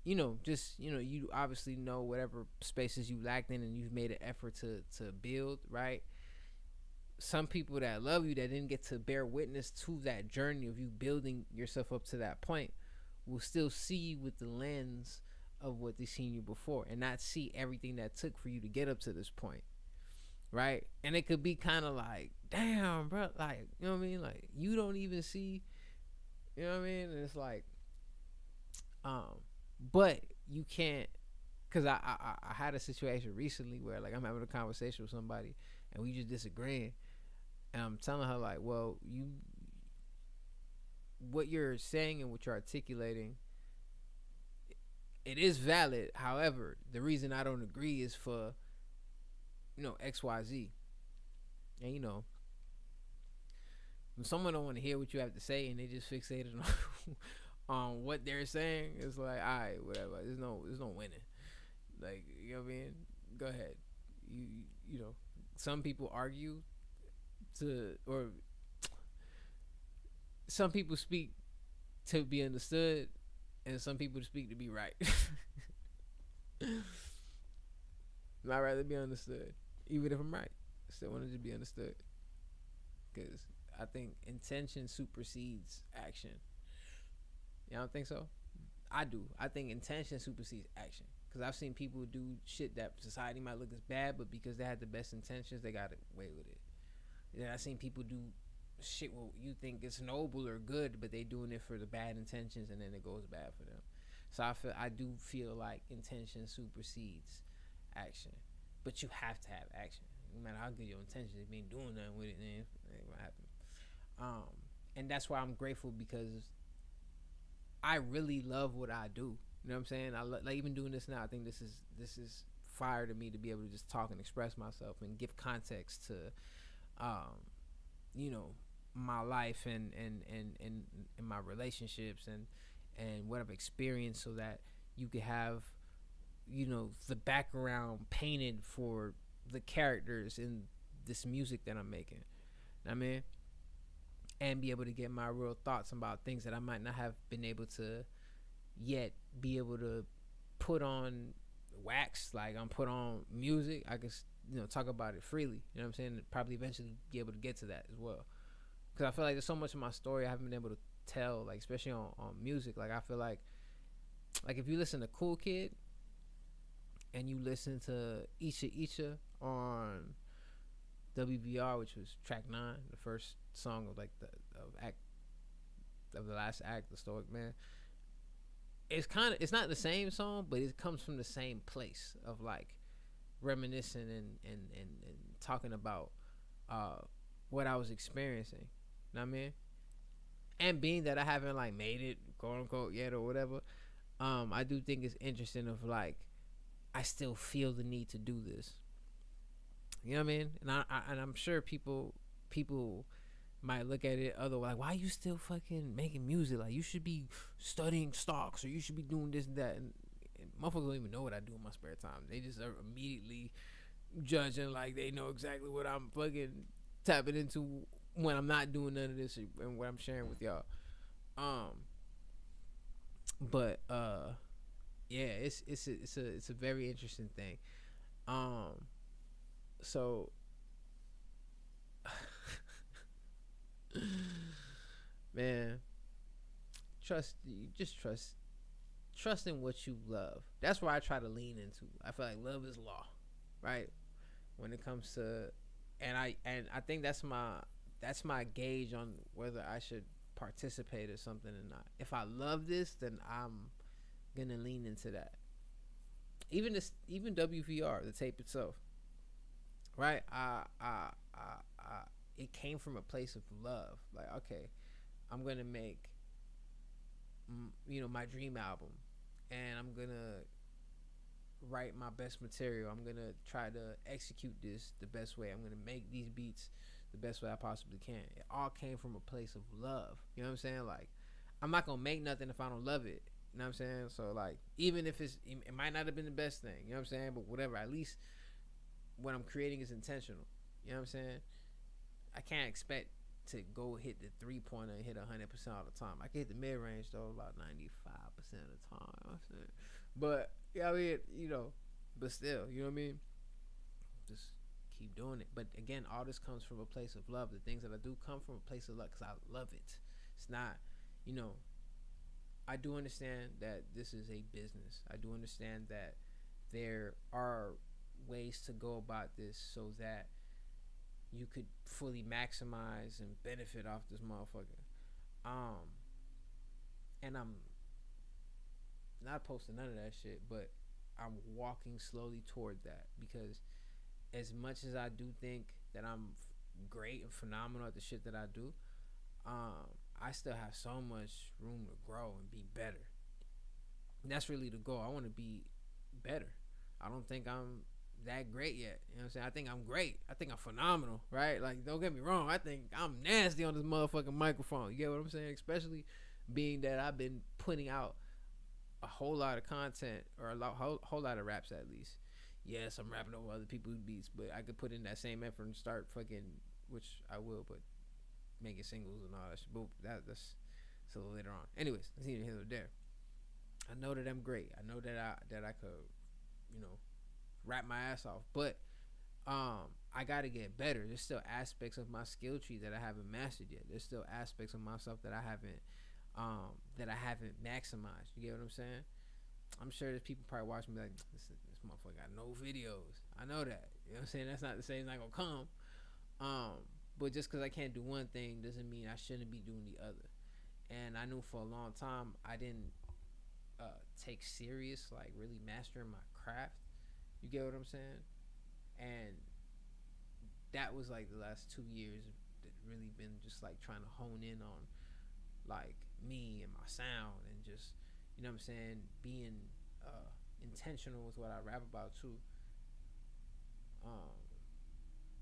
you obviously know whatever spaces you lacked in, and you've made an effort to build, right? Some people that love you that didn't get to bear witness to that journey of you building yourself up to that point will still see you with the lens of what they seen you before, and not see everything that took for you to get up to this point. right? And it could be kind of like, damn, bro, like, you know what I mean? Like, you don't even see, you know what I mean? And it's like, um, but you can't, cause I had a situation recently where like I'm having a conversation with somebody and we just disagreeing, and I'm telling her like, well, what you're saying and what you're articulating, it is valid. However, the reason I don't agree is for, XYZ. And when someone don't want to hear what you have to say and they just fixated on on what they're saying, it's like, all right, whatever. There's no winning. Like, you know what I mean? Go ahead. You know, some people argue or some people speak to be understood, and some people speak to be right. I'd rather be understood, even if I'm right. I still want it to be understood, because I think intention supersedes action. You don't think so? I do. I think intention supersedes action. Because I've seen people do shit that society might look as bad, but because they had the best intentions, they got away with it. And I've seen people do shit what you think is noble or good, but they doing it for the bad intentions, and then it goes bad for them. So I do feel like intention supersedes action, but you have to have action. No matter how good your intentions, if you ain't doing nothing with it, then it ain't gonna happen. And that's why I'm grateful, because I really love what I do. You know what I'm saying? Like even doing this now. I think this is fire to me, to be able to just talk and express myself and give context to, you know, my life and my relationships and what I've experienced, so that you could have, the background painted for the characters in this music that I'm making. You know what I mean? And be able to get my real thoughts about things that I might not have been able to yet be able to put on wax, like I'm put on music. I can, talk about it freely. You know what I'm saying? Probably eventually be able to get to that as well. Because I feel like there's so much of my story I haven't been able to tell, like especially on music. Like I feel like if you listen to Cool Kid and you listen to Isha Isha on WBR, which was track 9, the first song of like the last act, the Stoic-Man. It's not the same song, but it comes from the same place of like reminiscing and talking about what I was experiencing. You know what I mean? And being that I haven't like made it, quote unquote, yet or whatever, I do think it's interesting of like I still feel the need to do this. You know what I mean? And I'm sure people might look at it other like, why are you still fucking making music? Like you should be studying stocks, or you should be doing this and that. And motherfuckers don't even know what I do in my spare time. They just are immediately judging like they know exactly what I'm fucking tapping into when I'm not doing none of this and what I'm sharing with y'all. But yeah, it's a very interesting thing. So man, trust in what you love. That's where I try to lean into. I feel like love is law, right? When it comes to, and I think that's my gauge on whether I should participate or something or not. If I love this, then I'm gonna lean into that. Even WVR, the tape itself, right? It came from a place of love. Like, okay, I'm gonna make, my dream album, and I'm gonna write my best material. I'm gonna try to execute this the best way. I'm gonna make these beats the best way I possibly can. It all came from a place of love. You know what I'm saying? Like, I'm not gonna make nothing if I don't love it. You know what I'm saying? So like, even if it might not have been the best thing. You know what I'm saying? But whatever. At least what I'm creating is intentional. You know what I'm saying? I can't expect to go hit the 3-pointer and hit 100% all the time. I can hit the mid range though about 95% of the time. You know what I'm saying? But yeah, I mean, but still, you know what I mean? Just keep doing it. But again, all this comes from a place of love. The things that I do come from a place of love because I love it. It's not, I do understand that this is a business. I do understand that there are ways to go about this so that you could fully maximize and benefit off this motherfucker. And I'm not posting none of that shit, but I'm walking slowly toward that, because as much as I do think that I'm great and phenomenal at the shit that I do, I still have so much room to grow and be better. And that's really the goal. I want to be better. I don't think I'm that great yet. You know what I'm saying? I think I'm great. I think I'm phenomenal, right? Like, don't get me wrong. I think I'm nasty on this motherfucking microphone. You get what I'm saying? Especially being that I've been putting out a whole lot of content, or whole lot of raps at least. Yes, I'm rapping over other people's beats, but I could put in that same effort and start fucking, which I will, but making singles and all that shit. But that's a little later on. Anyways, that's neither here nor there. I know that I'm great. I know that I could, rap my ass off. But I gotta get better. There's still aspects of my skill tree that I haven't mastered yet. There's still aspects of myself that I haven't maximized. You get what I'm saying? I'm sure there's people probably watching me like, this motherfucker got no videos. I know that. You know what I'm saying? That's not to say it's not gonna come. But just because I can't do one thing doesn't mean I shouldn't be doing the other. And I knew for a long time I didn't take serious, like, really mastering my craft. You get what I'm saying? And that was like the last 2 years that really been just like trying to hone in on like me and my sound, and just, you know what I'm saying, being intentional with what I rap about too.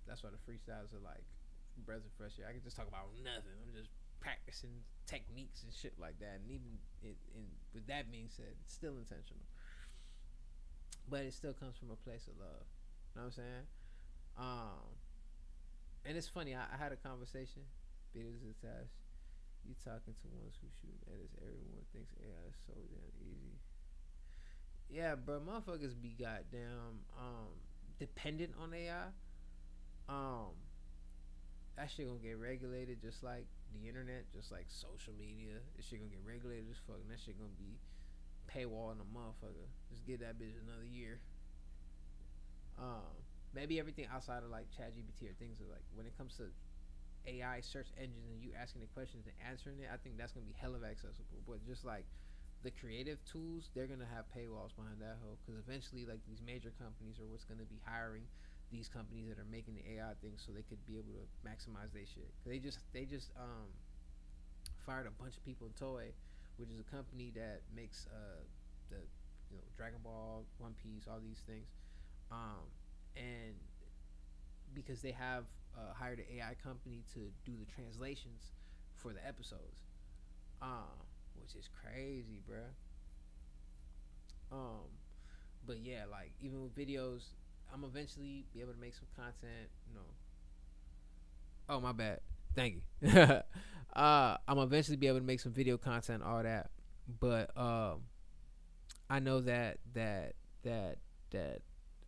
That's why the freestyles are like breath of fresh air. I can just talk about nothing. I'm just practicing techniques and shit like that. And even with that being said, it's still intentional, but it still comes from a place of love. You know what I'm saying? And it's funny. I had a conversation. Videos attached. You talking to ones who shoot edits. Everyone thinks AI is so damn easy. Yeah, bro. Motherfuckers be goddamn dependent on AI. That shit gonna get regulated just like the internet, just like social media. This shit gonna get regulated as fuck, and that shit gonna be paywall in a motherfucker. Just give that bitch another year. Maybe everything outside of like ChatGPT or things are like, when it comes to AI search engines and you asking the questions and answering it, I think that's gonna be hella accessible. But just like the creative tools, they're gonna have paywalls behind that hoe, because eventually like these major companies are what's gonna be hiring these companies that are making the AI things so they could be able to maximize their shit. They just fired a bunch of people in Toei, which is a company that makes the Dragon Ball, One Piece, all these things, and because they have hired an AI company to do the translations for the episodes, which is crazy, bruh. But yeah, like even with videos, I'm eventually be able to make some content, Oh, my bad. Thank you. I'm eventually be able to make some video content, all that. But I know that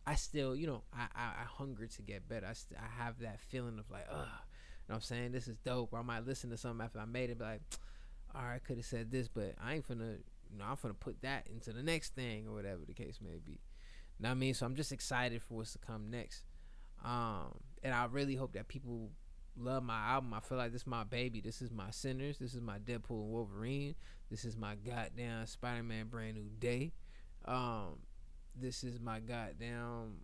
I still, I hunger to get better. I have that feeling of like, you know what I'm saying? This is dope. Or I might listen to something after I made it, and be like, all right, I could have said this, but I ain't finna, I'm finna put that into the next thing, or whatever the case may be. You know what I mean? So I'm just excited for what's to come next. And I really hope that people love my album. I feel like this is my baby. This is my Sinners. This is my Deadpool and Wolverine. This is my goddamn Spider-Man Brand New Day. This is my goddamn,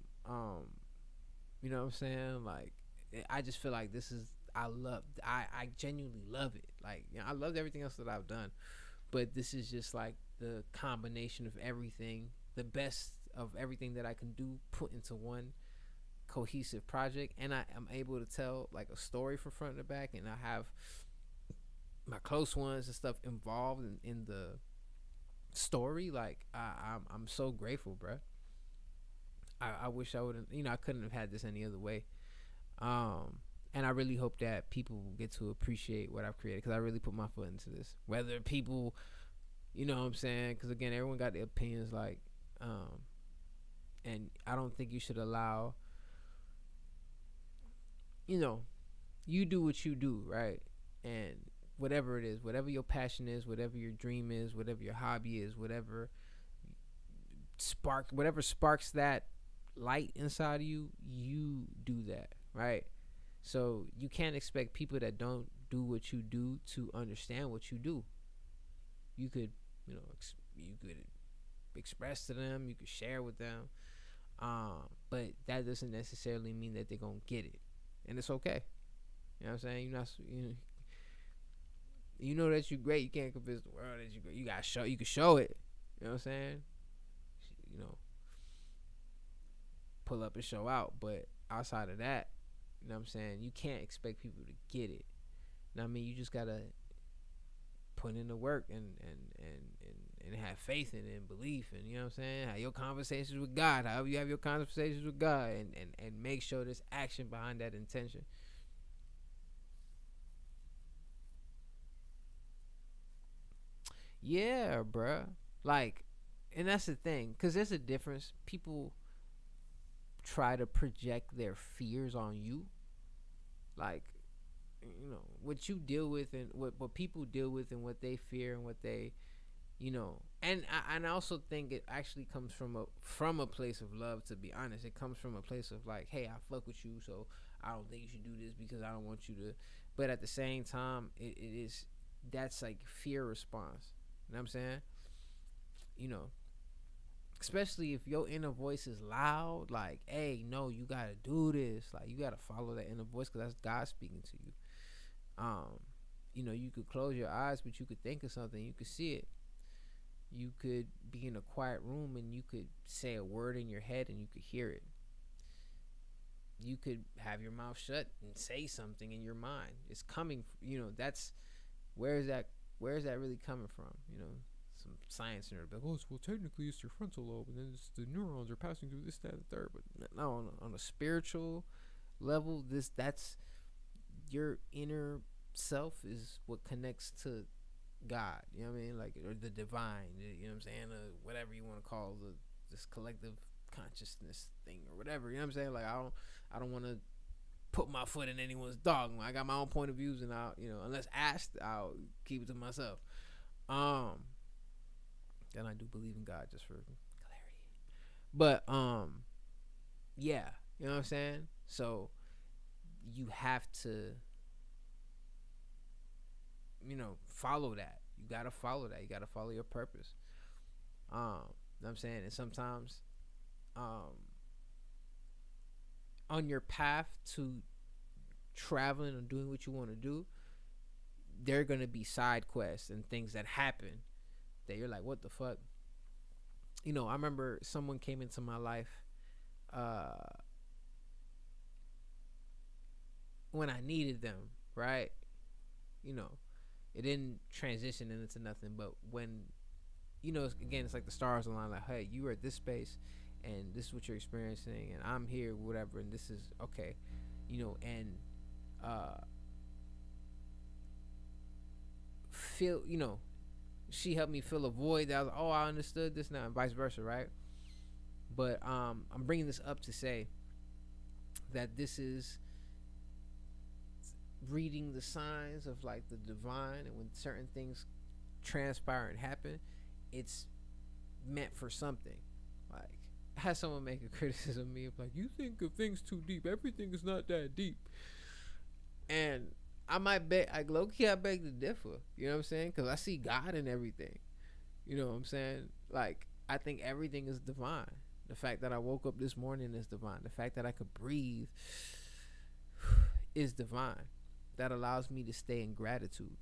you know what I'm saying? Like, I just feel like this is, I genuinely love it. Like, I loved everything else that I've done, but this is just like the combination of everything, the best of everything that I can do, put into one cohesive project. And I am able to tell like a story from front to back, and I have my close ones and stuff involved in the story. Like, I'm so grateful, bruh. I wish I wouldn't, I couldn't have had this any other way. And I really hope that people get to appreciate what I've created, because I really put my foot into this. Whether people, you know what I'm saying? Because again, everyone got their opinions, like, and I don't think you should allow, you do what you do, right? And whatever it is, whatever your passion is, whatever your dream is, whatever your hobby is, whatever sparks that light inside of you, you do that, right? So you can't expect people that don't do what you do to understand what you do. You could, you could express to them, you could share with them, but that doesn't necessarily mean that they're gonna get it, and it's okay. You know what I'm saying? You're not, you know that you're great. You can't convince the world that you're great. You gotta show. You can show it. You know what I'm saying? You know, pull up and show out. But outside of that, you know what I'm saying? You can't expect people to get it. You know what I mean? You just gotta put in the work and have faith in it and belief, and you know what I'm saying? Have your conversations with God. However you have your conversations with God, and make sure there's action behind that intention. Yeah, bruh. Like, and that's the thing, because there's a difference. People try to project their fears on you. Like, what you deal with and what people deal with and what they fear and what they, and I also think it actually comes from a place of love, to be honest. It comes from a place of like, hey, I fuck with you, so I don't think you should do this because I don't want you to. But at the same time, it is, that's like fear response. You know what I'm saying? Especially if your inner voice is loud, like, hey, no, you gotta do this. Like, you gotta follow that inner voice, because that's God speaking to you. You could close your eyes, but you could think of something, you could see it. You could be in a quiet room and you could say a word in your head and you could hear it. You could have your mouth shut and say something in your mind. It's coming, that's, where is that really coming from? Some science nerd, like, oh, well, technically it's your frontal lobe, and then it's the neurons are passing through this, that, and the third. But no, on a spiritual level, that's your inner self is what connects to God. You know what I mean? Like, or the divine. You know what I'm saying? Whatever you want to call this collective consciousness thing or whatever. You know what I'm saying? Like, I don't want to put my foot in anyone's dogma. I got my own point of views, and unless asked, I'll keep it to myself. And I do believe in God, just for clarity. But yeah, you know what I'm saying? So you have to, follow that. You gotta follow that. You gotta follow your purpose. You know what I'm saying? And sometimes on your path to traveling or doing what you want to do, there are gonna be side quests and things that happen that you're like, what the fuck? I remember someone came into my life when I needed them, right? It didn't transition into nothing, but when, again, it's like the stars align, like, hey, you are at this space, and this is what you're experiencing, and I'm here, whatever, and this is, okay, and feel, she helped me fill a void that I was like, oh, I understood this now, and vice versa, right? But I'm bringing this up to say that this is reading the signs of like the divine, and when certain things transpire and happen, it's meant for something. Like, I had someone make a criticism of me of like, you think of things too deep, everything is not that deep. And I might bet, like, low-key, I beg to differ. You know what I'm saying? Because I see God in everything. You know what I'm saying? Like, I think everything is divine. The fact that I woke up this morning is divine. The fact that I could breathe is divine. That allows me to stay in gratitude.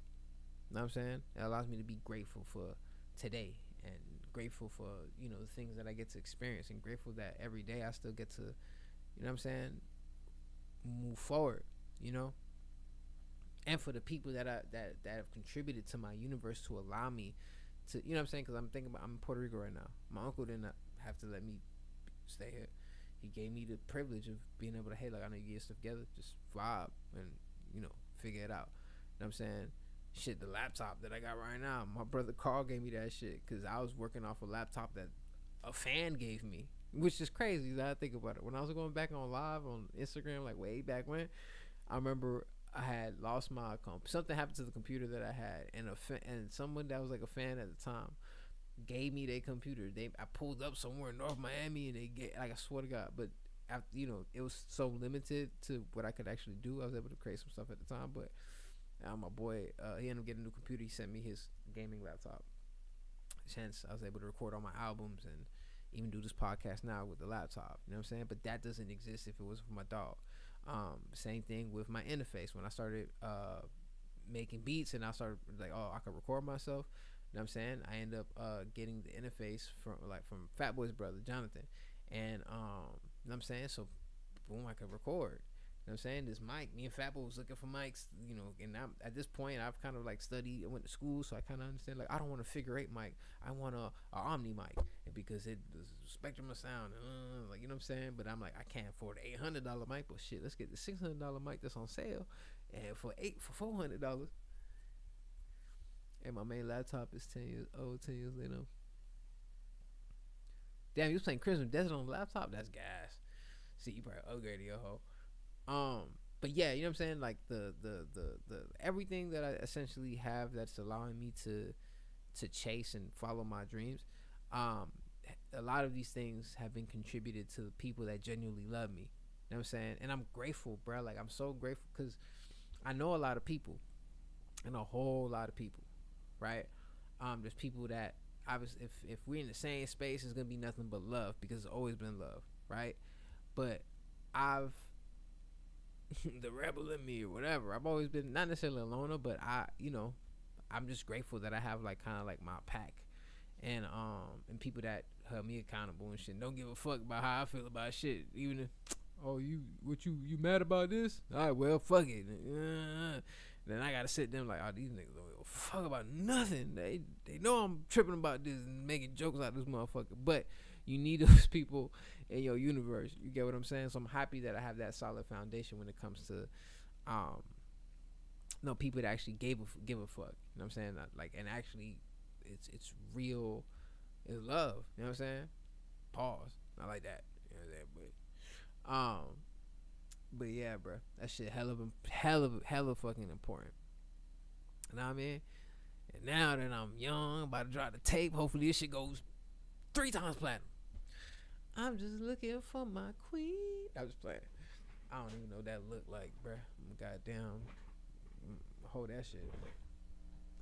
You know what I'm saying? It allows me to be grateful for today, and grateful for, the things that I get to experience, and grateful that every day I still get to, you know what I'm saying, move forward, and for the people that have contributed to my universe to allow me to, you know what I'm saying? Because I'm thinking about, I'm in Puerto Rico right now. My uncle didn't have to let me stay here. He gave me the privilege of being able to, hey, like, I know you get stuff together, just vibe and, figure it out. You know what I'm saying? Shit, the laptop that I got right now, my brother Carl gave me that shit because I was working off a laptop that a fan gave me, which is crazy that I think about it. When I was going back on live on Instagram, like way back when, I remember I had lost my something happened to the computer that I had, and someone that was like a fan at the time gave me their computer. I pulled up somewhere in North Miami, and they get, like, I swear to God, but after, it was so limited to what I could actually do. I was able to create some stuff at the time, but my boy, he ended up getting a new computer. He sent me his gaming laptop. Hence, I was able to record all my albums and even do this podcast now with the laptop. You know what I'm saying? But that doesn't exist if it wasn't for my dog. Same thing with my interface. When I started making beats and I started like, oh, I could record myself. You know what I'm saying? I ended up getting the interface from Fat Boy's brother, Jonathan. And you know what I'm saying? So boom, I could record. You know what I'm saying? This mic, me and Fat Boy was looking for mics, and at this point I've kind of like studied, I went to school, so I kind of understand, like, I don't want a figure 8 mic, I want a Omni mic, and because the spectrum of sound, like, you know what I'm saying? But I'm like, I can't afford an $800 mic, but shit, let's get the $600 mic that's on sale, and for $400. And my main laptop is 10 years old, 10 years later. Damn, you was playing Crimson Desert on the laptop? That's gas. See, you probably upgraded your hoe. But yeah, you know what I'm saying? Like the everything that I essentially have that's allowing me to chase and follow my dreams. A lot of these things have been contributed to the people that genuinely love me. You know what I'm saying? And I'm grateful, bro. Like, I'm so grateful because I know a lot of people, and a whole lot of people, right? There's people that obviously, if we're in the same space, it's gonna be nothing but love because it's always been love, right? But I've the rebel in me or whatever. I've always been not necessarily a loner, but I'm just grateful that I have like kind of like my pack, and people that hold me accountable and shit. Don't give a fuck about how I feel about shit. Even if, oh, you mad about this? All right, well, fuck it. Then I gotta sit there like, oh, these niggas don't give a fuck about nothing. They know I'm tripping about this and making jokes out of this motherfucker. But you need those people in your universe. You get what I'm saying? So I'm happy that I have that solid foundation when it comes to, people that actually give a fuck. You know what I'm saying? Like, and actually, it's real. It's love. You know what I'm saying? Pause. Not like that. You know what I'm saying? But yeah, bro, that shit hella fucking important. You know what I mean? And now that I'm young, about to drop the tape, hopefully this shit goes 3 times platinum. I'm just looking for my queen. I was playing. I don't even know what that look like, bruh. Goddamn, hold that shit.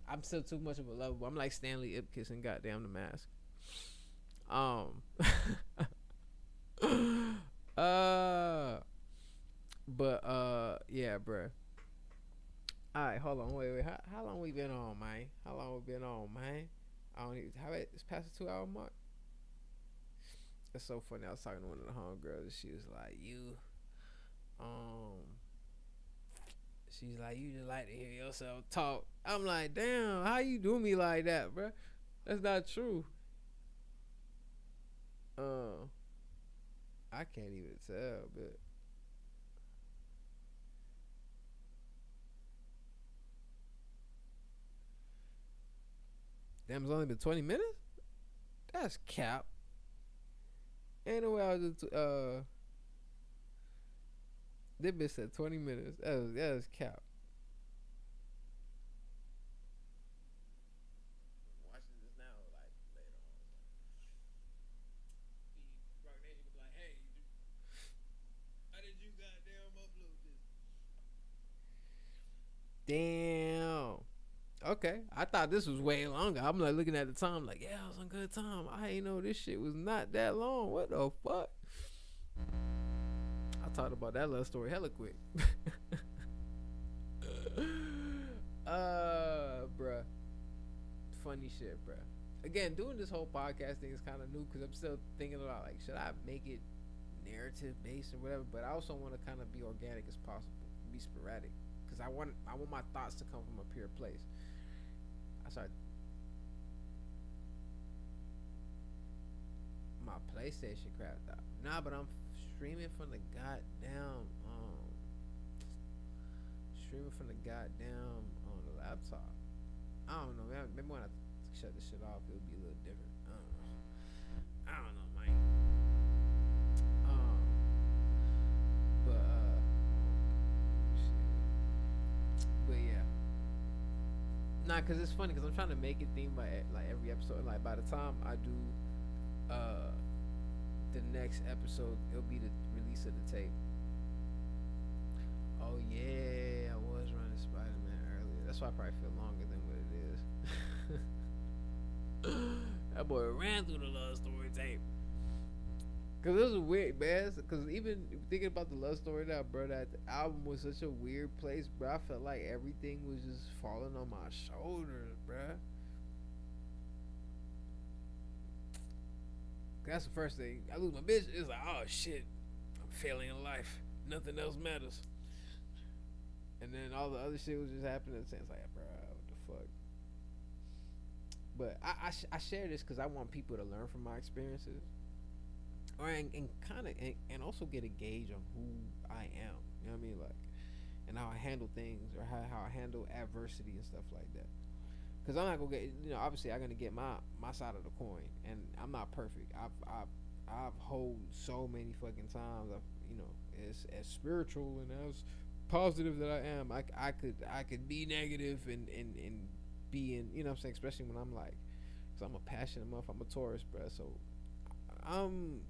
I'm still too much of a lover. I'm like Stanley Ipkiss and goddamn The Mask. Yeah, bruh. All right, hold on, wait. How long we been on, man? I don't even. How it's past the 2-hour mark. It's so funny. I was talking to one of the homegirls, and she was like, she's like, you just like to hear yourself talk. I'm like, damn, how you do me like that, bro? That's not true. I can't even tell, but damn, it's only been 20 minutes? That's cap. Ain't no way I was just, this bitch said 20 minutes. That was cap. Watching this now, like, later on. Rock Nation be like, hey, how did you goddamn upload this? Damn. Okay, I thought this was way longer. I'm like looking at the time, like, yeah, I was on good time. I ain't know this shit was not that long. What the fuck? I talked about that love story hella quick. Bruh. Funny shit, bruh. Again, doing this whole podcast thing is kind of new because I'm still thinking about, like, should I make it narrative based or whatever? But I also want to kind of be organic as possible, be sporadic, because I want my thoughts to come from a pure place. My PlayStation crapped out. Nah, but I'm streaming from the goddamn on the laptop. I don't know. Maybe when I shut this shit off, it'll be a little different. I don't know, man. But yeah. Nah, cause it's funny, cause I'm trying to make it themed by like every episode. Like by the time I do the next episode, it'll be the release of the tape. Oh yeah, I was running Spider-Man earlier. That's why I probably feel longer than what it is. That boy ran through the love story tape. Cause it was a weird, man. Cause even thinking about the love story now, bro, that album was such a weird place, bro. I felt like everything was just falling on my shoulders, bro. That's the first thing. I lose my bitch. It's like, oh shit, I'm failing in life. Nothing else matters. And then all the other shit was just happening at the same time. Like, bro, what the fuck? But I share this because I want people to learn from my experiences, or and kind of and also get a gauge on who I am. You know what I mean, like, and how I handle things, or how I handle adversity and stuff like that. Cause I'm not gonna get, obviously I'm gonna get my side of the coin, and I'm not perfect. I've hold so many fucking times. As spiritual and as positive that I am, I could be negative and be in, what I'm saying, especially when I'm like, cause I'm a passionate motherfucker. I'm a Taurus, bro. So I'm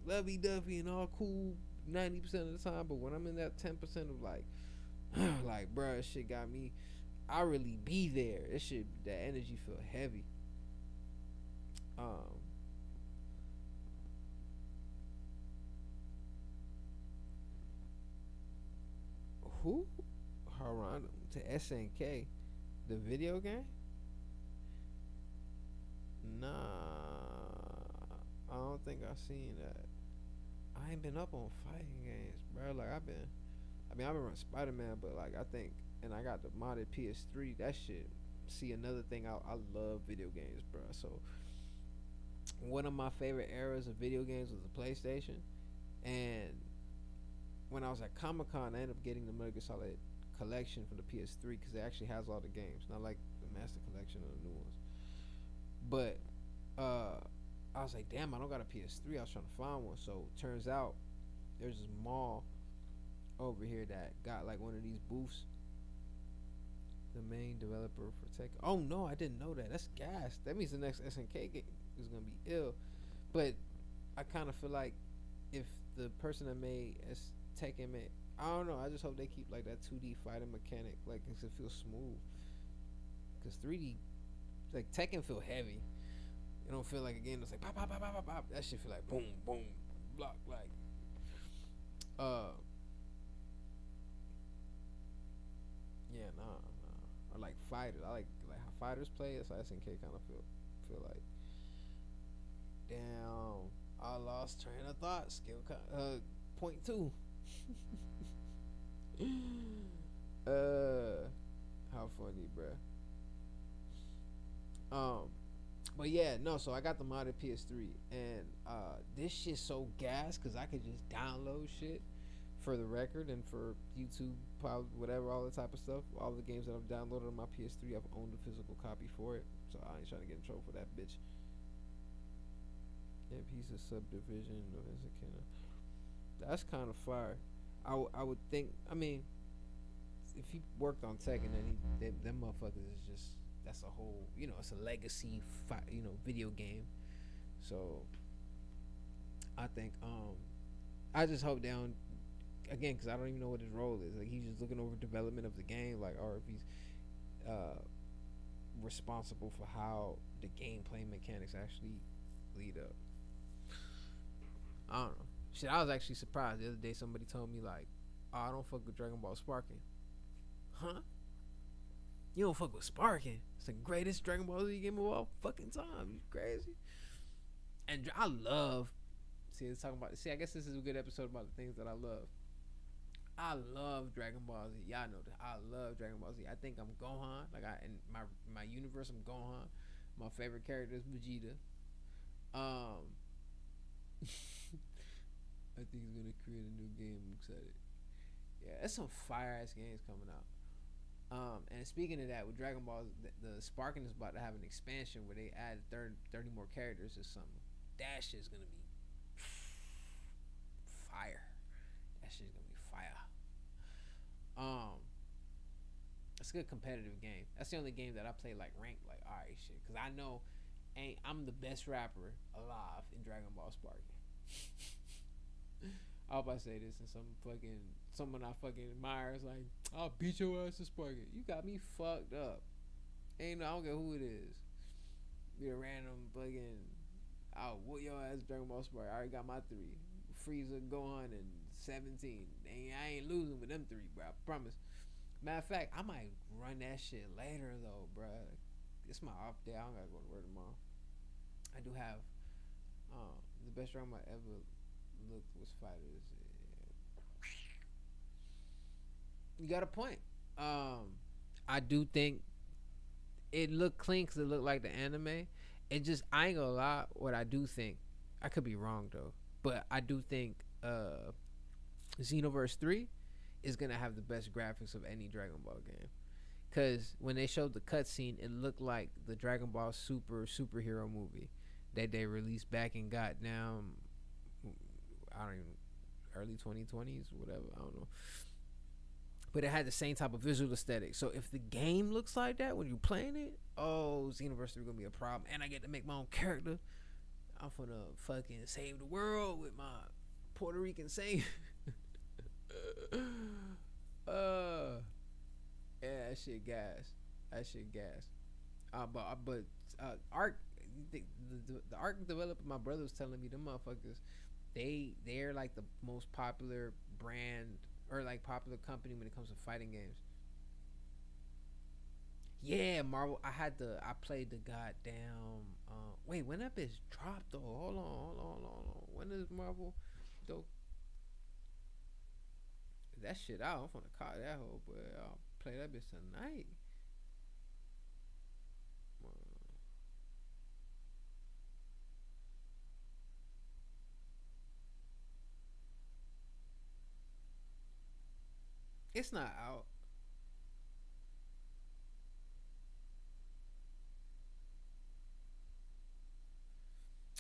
lovey dovey and all cool 90% of the time, but when I'm in that 10% of like, like, bro, shit got me. I really be there. That energy feel heavy. Who? Haran to SNK, the video game? Nah, I don't think I seen that. I ain't been up on fighting games, bro. Like I've been running Spider-Man, but like I think, and I got the modded PS3. That shit. See, another thing, I love video games, bro. So one of my favorite eras of video games was the PlayStation, and when I was at Comic-Con, I ended up getting the Metal Gear Solid collection for the PS3 because it actually has all the games, not like the Master Collection or the new ones. But I was like, damn, I don't got a PS3. I was trying to find one. So turns out there's this mall over here that got like one of these booths. The main developer for Tekken. Oh no, I didn't know that. That's gas. That means the next SNK game is gonna be ill. But I kind of feel like if the person that made Tekken made, I don't know. I just hope they keep like that 2D fighting mechanic, like cause it feels smooth. Cause 3D, like Tekken feel heavy. It don't feel like a game that's like pop pop pop pop pop pop. That shit feel like boom boom block like. Yeah, nah. I like fighters. I like how fighters play. That's how SNK kind of feel like. Damn, I lost train of thought. Skill point 2. How funny, bruh. But yeah, no. So I got the modded PS3, and this shit's so gas because I could just download shit for the record and for YouTube, whatever, all the type of stuff. All the games that I've downloaded on my PS3, I've owned a physical copy for it, so I ain't trying to get in trouble for that bitch. Yeah, piece of subdivision of Isakina. That's kind of fire. I would think. I mean, if he worked on Tekken, then them motherfuckers is just, that's a whole, it's a legacy video game. So I think I just hope they don't, again, because I don't even know what his role is. Like, he's just looking over development of the game, like, or if he's responsible for how the gameplay mechanics actually lead up. I don't know. Shit, I was actually surprised the other day. Somebody told me like, "Oh, I don't fuck with Dragon Ball Sparking." Huh? You don't fuck with Sparking? It's the greatest Dragon Ball Z game of all fucking time. You crazy? And I love. See, I guess this is a good episode about the things that I love. I love Dragon Ball Z. Y'all know that. I love Dragon Ball Z. I think I'm Gohan. Like, in my universe, I'm Gohan. My favorite character is Vegeta. I think he's gonna create a new game. I'm excited. Yeah, there's some fire ass games coming out. And speaking of that, with Dragon Ball, the Sparking is about to have an expansion where they add 30 more characters or something. That shit's gonna be fire. That shit's gonna be fire. It's a good competitive game. That's the only game that I play like ranked, like alright shit, cause I know I'm the best rapper alive in Dragon Ball Sparking. I was about to say this and someone I fucking admire is like, I'll beat your ass to Sparky. You got me fucked up. Ain't no, I don't care who it is. Be a random fucking, I'll whoop your ass Dragon Ball Sparky. I already got my 3. Frieza, Gohan, and 17. I ain't losing with them 3, bro. I promise. Matter of fact, I might run that shit later though, bro. It's my off day. I don't gotta go to work tomorrow. I do have the best Dragon Ball I ever looked was Fighters. You got a point. I do think it looked clean because it looked like the anime. It just, I ain't gonna lie. What I do think, I could be wrong though, but I do think Xenoverse 3 is gonna have the best graphics of any Dragon Ball game. Cause when they showed the cutscene, it looked like the Dragon Ball superhero movie that they released back in goddamn, I don't even, early 2020s, whatever, I don't know. But it had the same type of visual aesthetic. So if the game looks like that when you're playing it, oh, Xenoverse 3 gonna be a problem. And I get to make my own character. I'm finna fucking save the world with my Puerto Rican saint. Yeah, that shit gas. But Arc, the Arc developer, my brother was telling me, them motherfuckers, they're like the most popular brand or like popular company when it comes to fighting games. Yeah, Marvel. I played the goddamn. Wait, when that bitch dropped though? Hold on. When is Marvel? Though that shit out. I'm gonna call that hoe, but I'll play that bitch tonight. It's not out.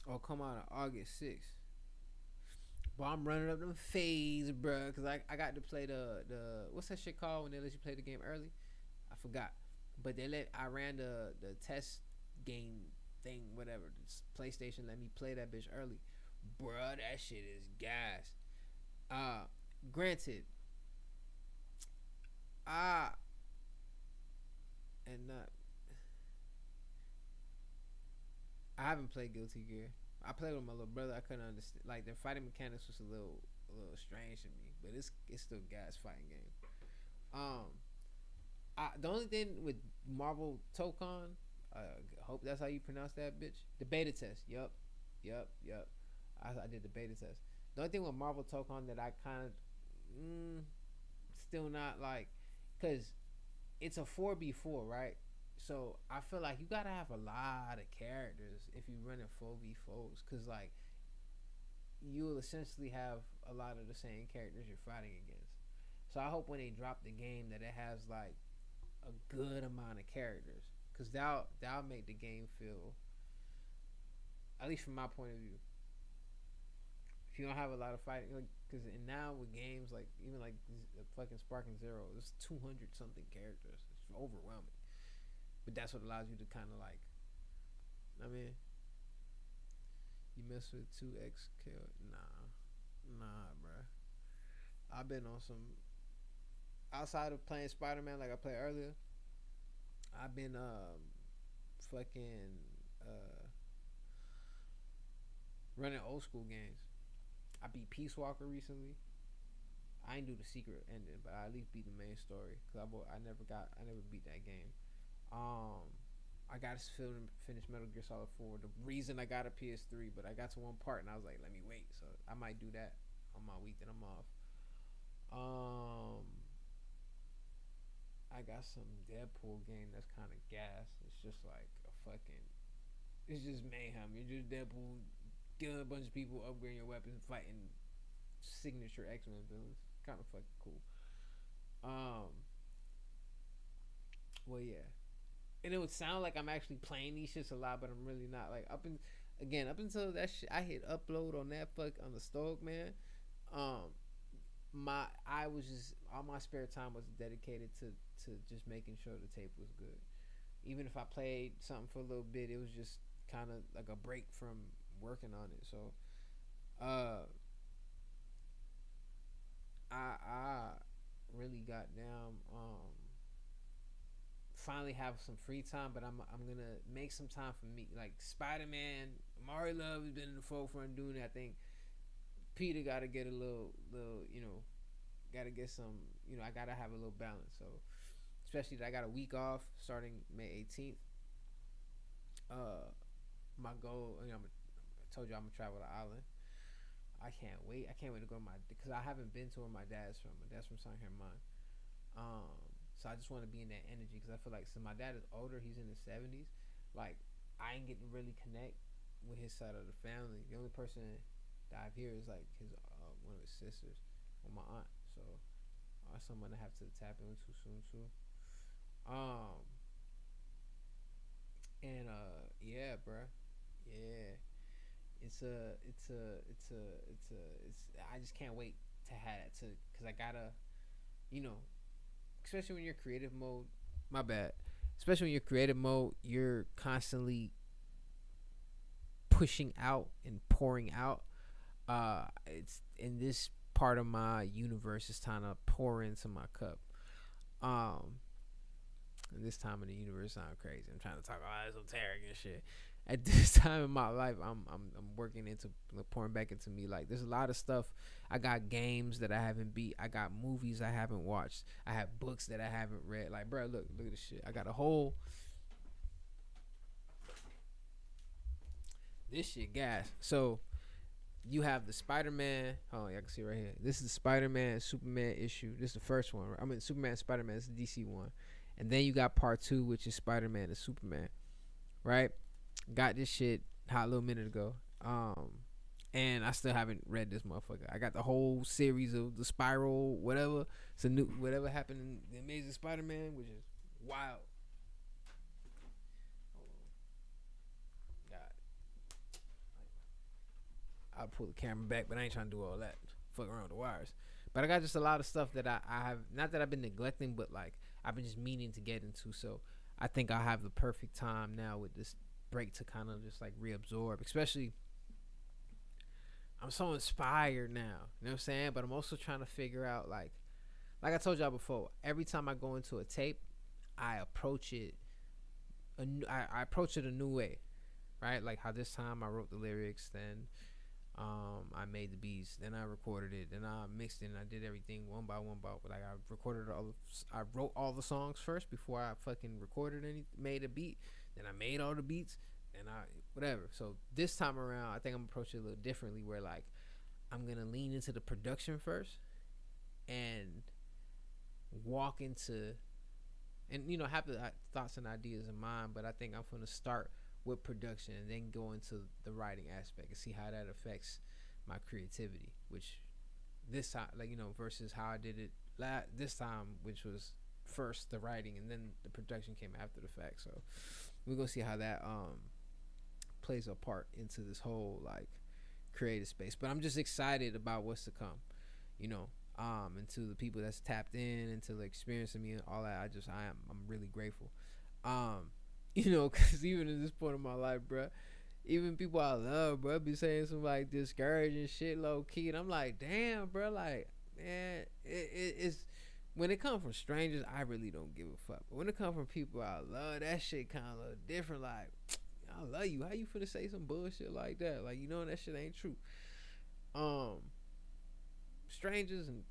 Oh, come out on August 6th. But I'm running up them phase, bro, cause I got to play the what's that shit called when they let you play the game early? I forgot, but I ran the test game thing, whatever. This PlayStation let me play that bitch early, bruh. That shit is gas. Granted, I and not I haven't played Guilty Gear. I played with my little brother. I couldn't understand. Like their fighting mechanics was a little strange to me, but it's still gas fighting game. Um, the only thing with Marvel Tokon, I hope that's how you pronounce that bitch. The beta test. Yup. I did the beta test. The only thing with Marvel Tokon that I kind of still not like, cause it's a 4v4, right? So I feel like you gotta have a lot of characters if you running 4v4s, cause like you'll essentially have a lot of the same characters you're fighting against. So I hope when they drop the game that it has like a good amount of characters, cause that'll make the game feel, at least from my point of view. If you don't have a lot of fighting, like, cause and now with games like even like fucking Sparking Zero, there's 200 something characters. It's overwhelming. But that's what allows you to kind of like, I mean, you mess with 2X kill. Nah, bruh. I've been on some, outside of playing Spider-Man like I played earlier, I've been fucking running old school games. I beat Peace Walker recently. I ain't do the secret ending, but I at least beat the main story, cause I never beat that game. I got to finish Metal Gear Solid 4. The reason I got a PS3, but I got to one part and I was like, let me wait. So I might do that on my week that I'm off. I got some Deadpool game that's kind of gas. It's just like it's just mayhem. You're just Deadpool killing a bunch of people, upgrading your weapons, fighting signature X-Men villains. Kind of fucking cool. Well, yeah. And it would sound like I'm actually playing these shits a lot, but I'm really not. Like up until that shit, I hit upload on that on the Stoic-Man. I was just, all my spare time was dedicated to just making sure the tape was good. Even if I played something for a little bit, it was just kind of like a break from working on it. So Uh, I really got down. Finally have some free time, but I'm gonna make some time for me. Like Spider-Man, Amaury Love has been in the forefront doing that. I think Peter got to get a little, got to get some, I gotta have a little balance. So especially that I got a week off starting May 18th. My goal, I told you I'm gonna travel to Ireland. I can't wait. I can't wait to go to because I haven't been to where my dad's from. My dad's from Saint Germain. So I just want to be in that energy because I feel like since my dad is older, he's in his 70s. Like I ain't getting to really connect with his side of the family. The only person that I've here is like his one of his sisters or my aunt. So that's someone I have to tap into soon too. And yeah, bruh. Yeah. It's I just can't wait to have it because I gotta, you know, especially when you're creative mode. My bad. Especially when you're creative mode, you're constantly pushing out and pouring out. It's in this part of my universe is trying to pour into my cup. And this time in the universe sound crazy. I'm trying to talk all esoteric and shit. At this time in my life, I'm working into pouring back into me. Like there's a lot of stuff. I got games that I haven't beat. I got movies I haven't watched. I have books that I haven't read. Like, bro, look at this shit. I got a whole. This shit gas. So you have the Spider-Man. Oh, y'all can see right here. This is the Spider-Man Superman issue. This is the first one. Right? I mean, Superman Spider-Man. This is the DC one. And then you got part 2, which is Spider-Man and Superman. Right? Got this shit hot little minute ago. And I still haven't read this motherfucker. I got the whole series of the Spiral, whatever. It's a new whatever happened in the Amazing Spider-Man, which is wild. God. I'll pull the camera back, but I ain't trying to do all that. Fuck around with the wires. But I got just a lot of stuff that I have, not that I've been neglecting, but like I've been just meaning to get into. So I think I'll have the perfect time now with this break to kind of just like reabsorb. Especially, I'm so inspired now. You know what I'm saying? But I'm also trying to figure out like I told y'all before, every time I go into a tape, I approach it I approach it a new way. Right? Like how this time I wrote the lyrics, then I made the beats, then I recorded it, then I mixed it, and I did everything one by one. Like I recorded I wrote all the songs first before I fucking recorded made a beat. Then I made all the beats, and whatever. So this time around, I think I'm approaching it a little differently, where like I'm gonna lean into the production first, and walk into, and have the thoughts and ideas in mind. But I think I'm gonna start with production and then go into the writing aspect and see how that affects my creativity, which this time, versus how I did it this time, which was first the writing and then the production came after the fact. So we're gonna see how that plays a part into this whole like creative space. But I'm just excited about what's to come, and to the people that's tapped in and to the experiencing me and all that. I'm really grateful. Because even at this point in my life, bro, even people I love, bro, be saying some like discouraging shit low key, and I'm like, damn, bro, like, man, it's when it comes from strangers, I really don't give a fuck. But when it comes from people I love, that shit kind of look different. Like, I love you. How you finna say some bullshit like that? Like, that shit ain't true. Strangers and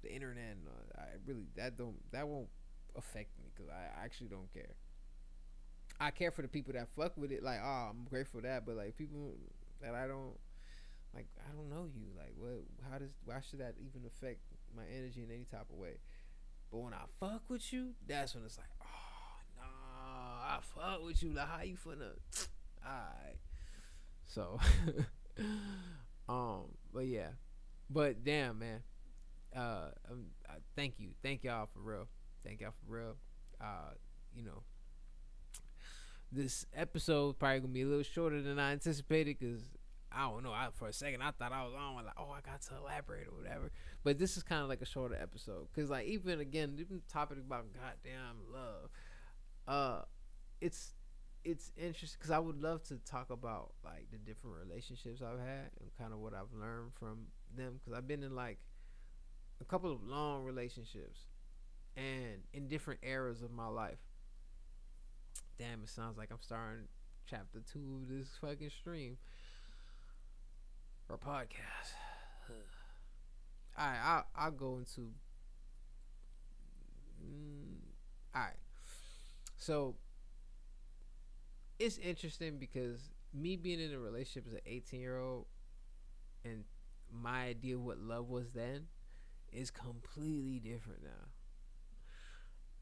the internet, and I really that won't affect me because I actually don't care. I care for the people that fuck with it. Like, I'm grateful for that. But like people that I don't know you. Like, why should that even affect my energy in any type of way? But when I fuck with you, that's when it's like, oh nah, I fuck with you. Like, how you finna? Alright. So, but yeah, but damn, man. Thank y'all for real. This episode probably gonna be a little shorter than I anticipated because I don't know. For a second I thought I was on like, I got to elaborate or whatever. But this is kind of like a shorter episode because like even topic about goddamn love. It's it's interesting because I would love to talk about like the different relationships I've had and kind of what I've learned from them, because I've been in like a couple of long relationships and in different eras of my life. Damn, it sounds like I'm starting chapter 2 of this fucking stream or podcast. All right, I'll go into. All right, so it's interesting because me being in a relationship as an 18-year-old and my idea of what love was then is completely different now.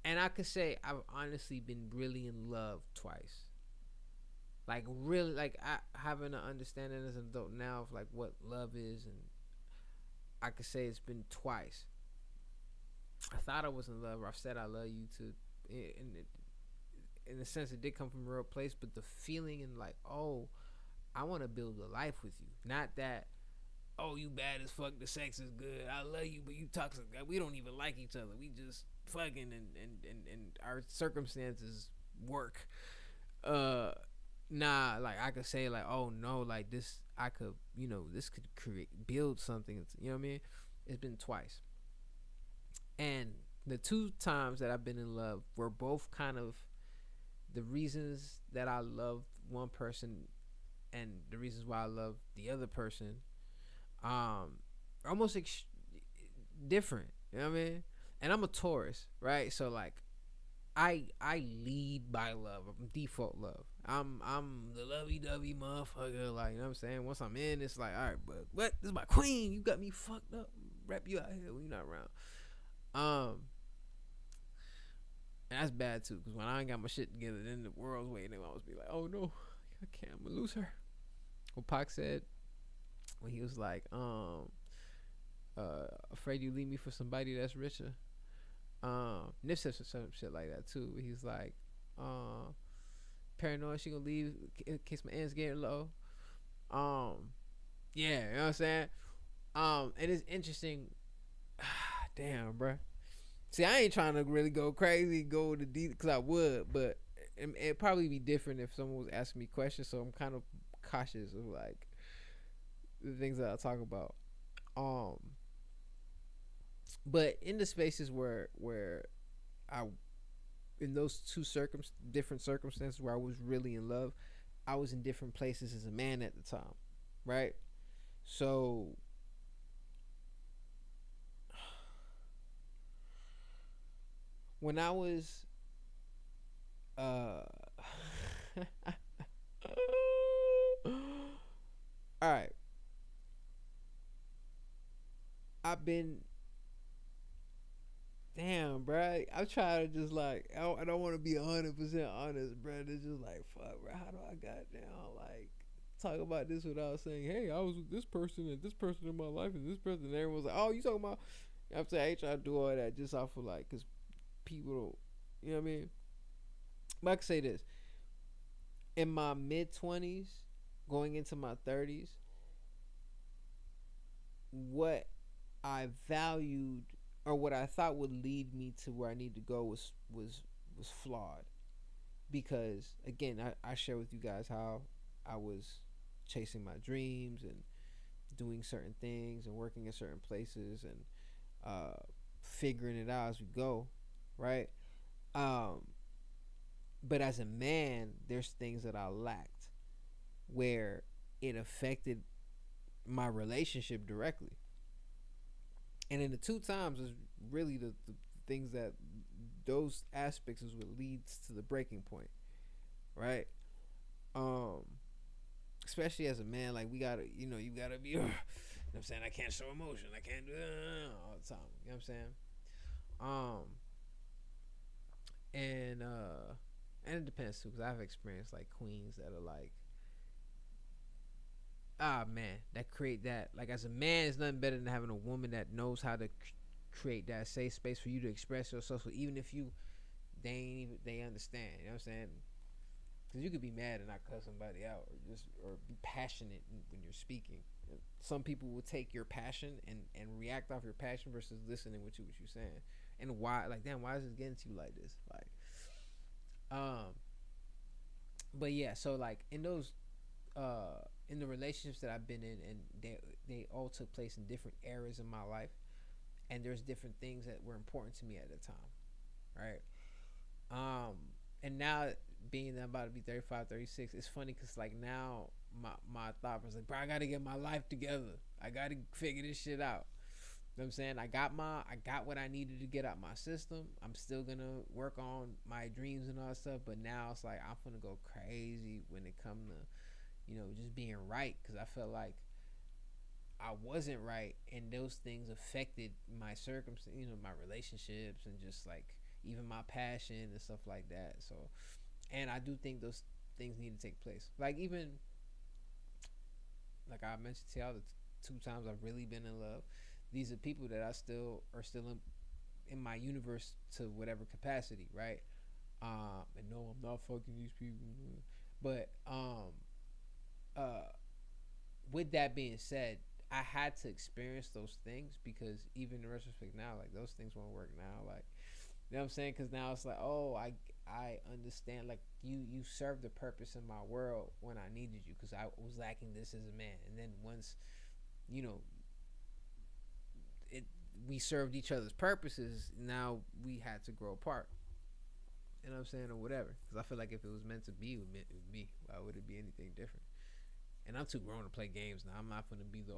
And I could say I've honestly been really in love twice. Like really, like I having an understanding as an adult now of like what love is, and I could say it's been twice. I thought I was in love, or I've said I love you to, in a sense, it did come from a real place, but the feeling and like, oh, I want to build a life with you. Not that, oh, you bad as fuck, the sex is good, I love you, but you toxic. We don't even like each other. We just fucking and our circumstances work. Nah, like I could say like, oh no, like this, I could, this could build something. You know what I mean? It's been twice. And the 2 times that I've been in love were both kind of the reasons that I loved one person and the reasons why I love the other person, almost different. You know what I mean? And I'm a Taurus, right? So like, I lead by love. I'm default love. I'm the lovey-dovey motherfucker. Like, you know what I'm saying? Once I'm in, it's like, all right, but what? This is my queen. You got me fucked up. Wrap you out here when you're not around. And that's bad too, because when I ain't got my shit together, then the world's waiting. They always be like, oh no, I can't, I'm gonna lose her. What Pac said when he was like, afraid you leave me for somebody that's richer. Nip said some shit like that too. He's like, paranoid she gonna leave in case my ends getting low. Yeah, you know what I'm saying? And it's interesting. Damn, bruh. See, I ain't trying to really go crazy, go to deep, because I would, but it'd probably be different if someone was asking me questions, so I'm kind of cautious of, like, the things that I talk about. But in the spaces where I, in those 2 different circumstances where I was really in love, I was in different places as a man at the time, right? So when I was all right, I've been, damn, bro, I'm trying to just like, I don't want to be 100% honest, bro. It's just like, fuck, bro, how do I goddamn like talk about this without saying, hey, I was with this person and this person in my life and this person, and everyone's like, oh, you talking about, I'm saying, I ain't trying to do all that just off of like, because people don't, you know what I mean? But I can say this, in my mid-20s going into my 30s, what I valued or what I thought would lead me to where I need to go was flawed, because again, I share with you guys how I was chasing my dreams and doing certain things and working in certain places and figuring it out as we go, right? But as a man, there's things that I lacked where it affected my relationship directly. And in the 2 times is really the things that those aspects is what leads to the breaking point, right? Especially as a man, like we gotta, you gotta be, you know what I'm saying? I can't show emotion. I can't do that all the time. You know what I'm saying? And it depends too, because I've experienced like queens that are like, man, that create that, like, as a man, it's nothing better than having a woman that knows how to create that safe space for you to express yourself. So even if they understand, you know what I'm saying? Because you could be mad and not cuss somebody out, or be passionate when you're speaking. Some people will take your passion and react off your passion versus listening what you're saying. And why, like, damn, why is this getting to you like this? Like, But yeah, so like in those in the relationships that I've been in, and they all took place in different eras in my life, and there's different things that were important to me at the time, right? Um, and now being that I'm about to be 35, 36, it's funny because like now my thought was like, bro, I gotta get my life together. I gotta figure this shit out. You know what I'm saying? I got what I needed to get out my system. I'm still gonna work on my dreams and all that stuff, but now it's like I'm gonna go crazy when it come to, just being right, because I felt like I wasn't right, and those things affected my circumstance, my relationships, and just like even my passion and stuff like that. So, and I do think those things need to take place. Like even like I mentioned to y'all, the two times I've really been in love, these are people that I still are still in my universe to whatever capacity, right? And no, I'm not fucking these people, but with that being said, I had to experience those things, because even in retrospect now, like those things won't work now. Like, you know what I'm saying? Because now it's like, oh, I understand. Like you served a purpose in my world when I needed you, because I was lacking this as a man. And then once, you know, it we served each other's purposes, now we had to grow apart. You know what I'm saying, or whatever. Because I feel like if it was meant to be, it would be. Why would it be anything different? And I'm too grown to play games now. I'm not gonna be the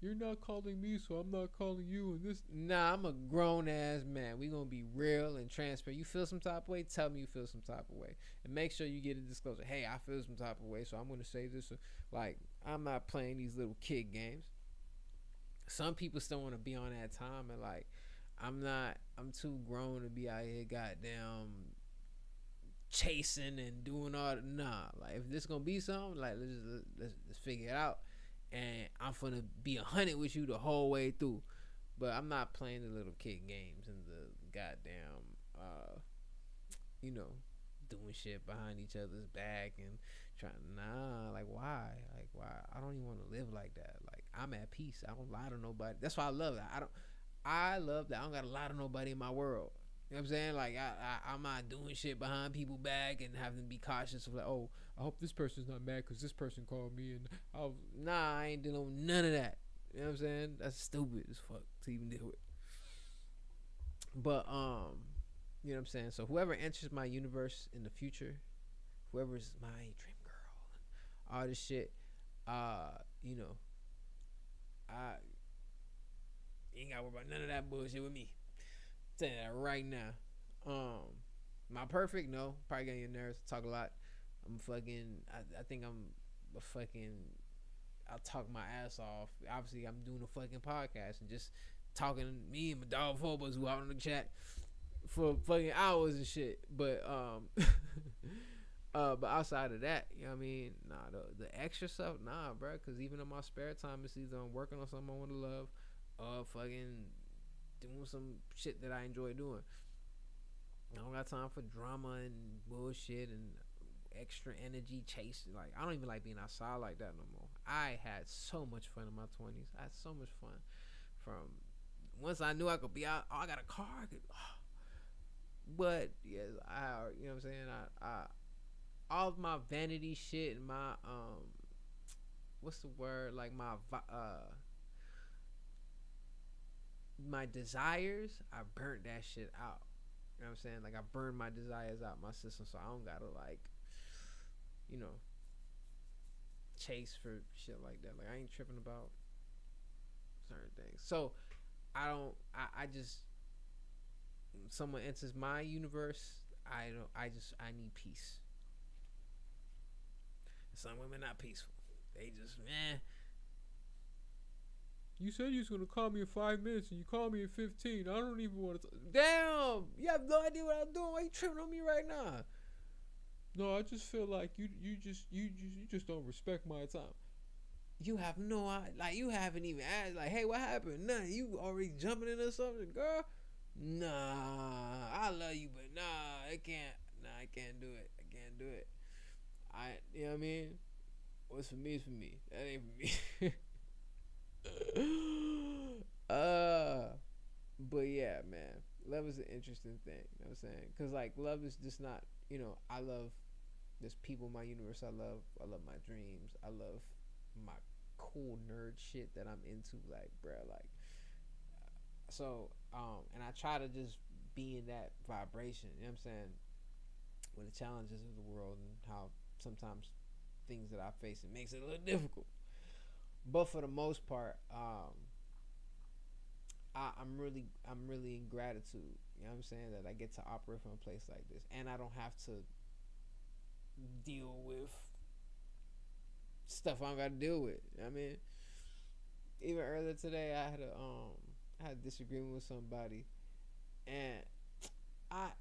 you're not calling me, so I'm not calling you. And this, nah, I'm a grown ass man. We gonna be real and transparent. You feel some type of way, tell me you feel some type of way, and make sure you get a disclosure. Hey, I feel some type of way, so I'm gonna say this. Like, I'm not playing these little kid games. Some people still want to be on that time, and like, I'm not. I'm too grown to be out here, goddamn, chasing and doing all. Nah, like if this gonna be something, like let's figure it out, and I'm gonna be 100 with you the whole way through. But I'm not playing the little kid games and the goddamn, you know, doing shit behind each other's back and trying. Nah, like why? Like why? I don't even want to live like that. Like I'm at peace. I don't lie to nobody. That's why I love that. I love that I don't gotta lie to nobody in my world. You know what I'm saying? Like I'm not doing shit behind people back and having to be cautious of like, oh, I hope this person's not mad because this person called me, and I ain't dealing with none of that. You know what I'm saying? That's stupid as fuck to even deal with. But you know what I'm saying? So whoever enters my universe in the future, whoever's my dream girl, all this shit, you know, I you ain't gotta worry about none of that bullshit with me. Tell you that right now. Am I perfect? No. Probably getting your nerves. Talk a lot. I'm fucking. I think I'm a fucking. I'll talk my ass off. Obviously, I'm doing a fucking podcast and just talking. Me and my dog Phobos who out in the chat for fucking hours and shit. But but outside of that, you know what I mean? Nah, the extra stuff, nah, bro. Because even in my spare time, it's either I'm working on something I want to love, or fucking doing some shit that I enjoy doing. I don't got time for drama and bullshit and extra energy chasing. Like, I don't even like being outside like that no more. I had so much fun in my 20s. I had so much fun. From once I knew I could be out, I got a car. But yeah, you know what I'm saying? I all of my vanity shit and my what's the word? Like my desires, I burnt that shit out. You know what I'm saying? Like I burned my desires out my system, so I don't gotta like, you know, chase for shit like that. Like I ain't tripping about certain things. So I don't. I just when someone enters my universe, I don't. I need peace. Some women not peaceful. They just You said you was gonna call me in 5 minutes, and you called me in 15. I don't even want to. Damn, you have no idea what I'm doing. Why you tripping on me right now? No, I just feel like you just don't respect my time. You have no idea. Like you haven't even asked. Like, hey, what happened? Nothing. You already jumping in or something, girl? Nah, I love you, but nah, I can't. Nah, I can't do it. I can't do it. You know what I mean? What's for me is for me. That ain't for me. But yeah, man, love is an interesting thing. You know what I'm saying? Because like love is just not, I love, There's people in my universe I love. I love my dreams. I love my cool nerd shit that I'm into. Like, bruh, like, so, and I try to just be in that vibration. You know what I'm saying? With the challenges of the world and how sometimes things that I face, it makes it a little difficult. But for the most part, I'm really in gratitude. You know what I'm saying? That I get to operate from a place like this, and I don't have to deal with stuff I don't got to deal with. You know what I mean, even earlier today, I had a disagreement with somebody, and I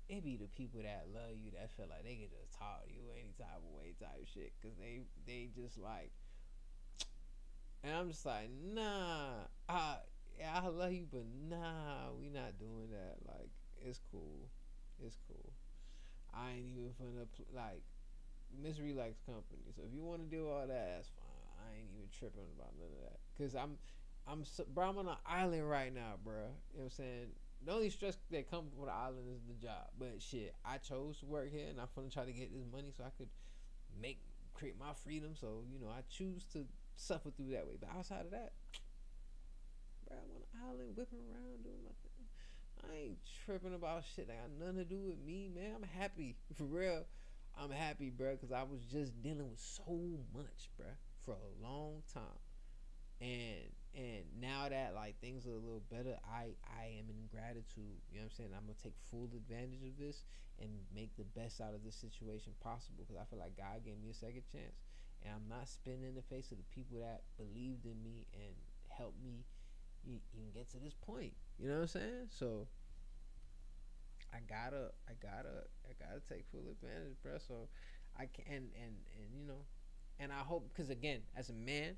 it be the people that love you that feel like they can just talk to you any type of way type shit, cause they just like, and I'm just like, nah, yeah, I love you, but nah, we not doing that. Like, it's cool. It's cool. I ain't even finna, like, misery likes company. So if you want to do all that, that's fine. I ain't even tripping about none of that. Because bro, I'm on an island right now, bro. You know what I'm saying? The only stress that comes with the island is the job. But shit, I chose to work here, and I'm finna try to get this money so I could create my freedom. So, you know, I choose to suffer through that way. But outside of that, bro, I'm on an island whipping around doing my thing. I ain't tripping about shit that got nothing to do with me, man. I'm happy. For real. I'm happy, bro, because I was just dealing with so much, bro, for a long time. And now that, like, things are a little better, I am in gratitude. You know what I'm saying? I'm going to take full advantage of this and make the best out of this situation possible, because I feel like God gave me a second chance. And I'm not spitting in the face of the people that believed in me and helped me even get to this point. You know what I'm saying? So I gotta take full advantage, bro. So I can, and you know, and I hope, because again, as a man,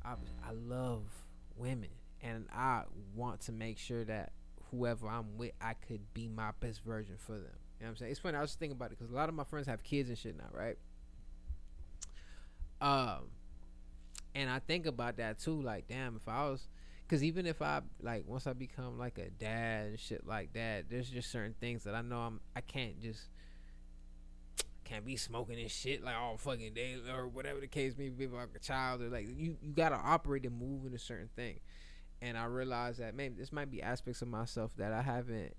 I love women, and I want to make sure that whoever I'm with, I could be my best version for them. You know what I'm saying? It's funny, I was just thinking about it, because a lot of my friends have kids and shit now, right? And I think about that too, like, damn, if I was, because even if I, like, once I become like a dad and shit like that, there's just certain things that I know I can't be smoking and shit like all fucking day or whatever the case may be, like a child, or like you gotta operate and move in a certain thing. And I realize that maybe this might be aspects of myself that I haven't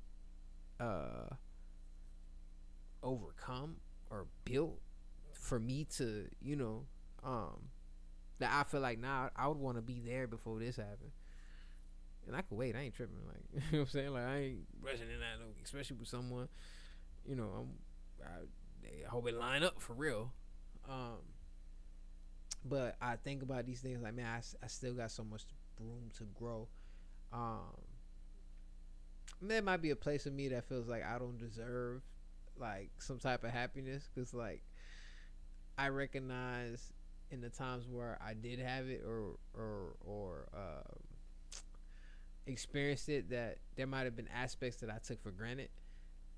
overcome or built for me to, you know, that I feel like now I would want to be there before this happened. And I could wait. I ain't tripping. Like, you know what I'm saying? Like, I ain't rushing in that, especially with someone, you know, I hope it line up for real. But I think about these things like, man, I still got so much room to grow. There might be a place in me that feels like I don't deserve, like, some type of happiness, because, like, I recognize in the times where I did have it or experienced it, that there might have been aspects that I took for granted,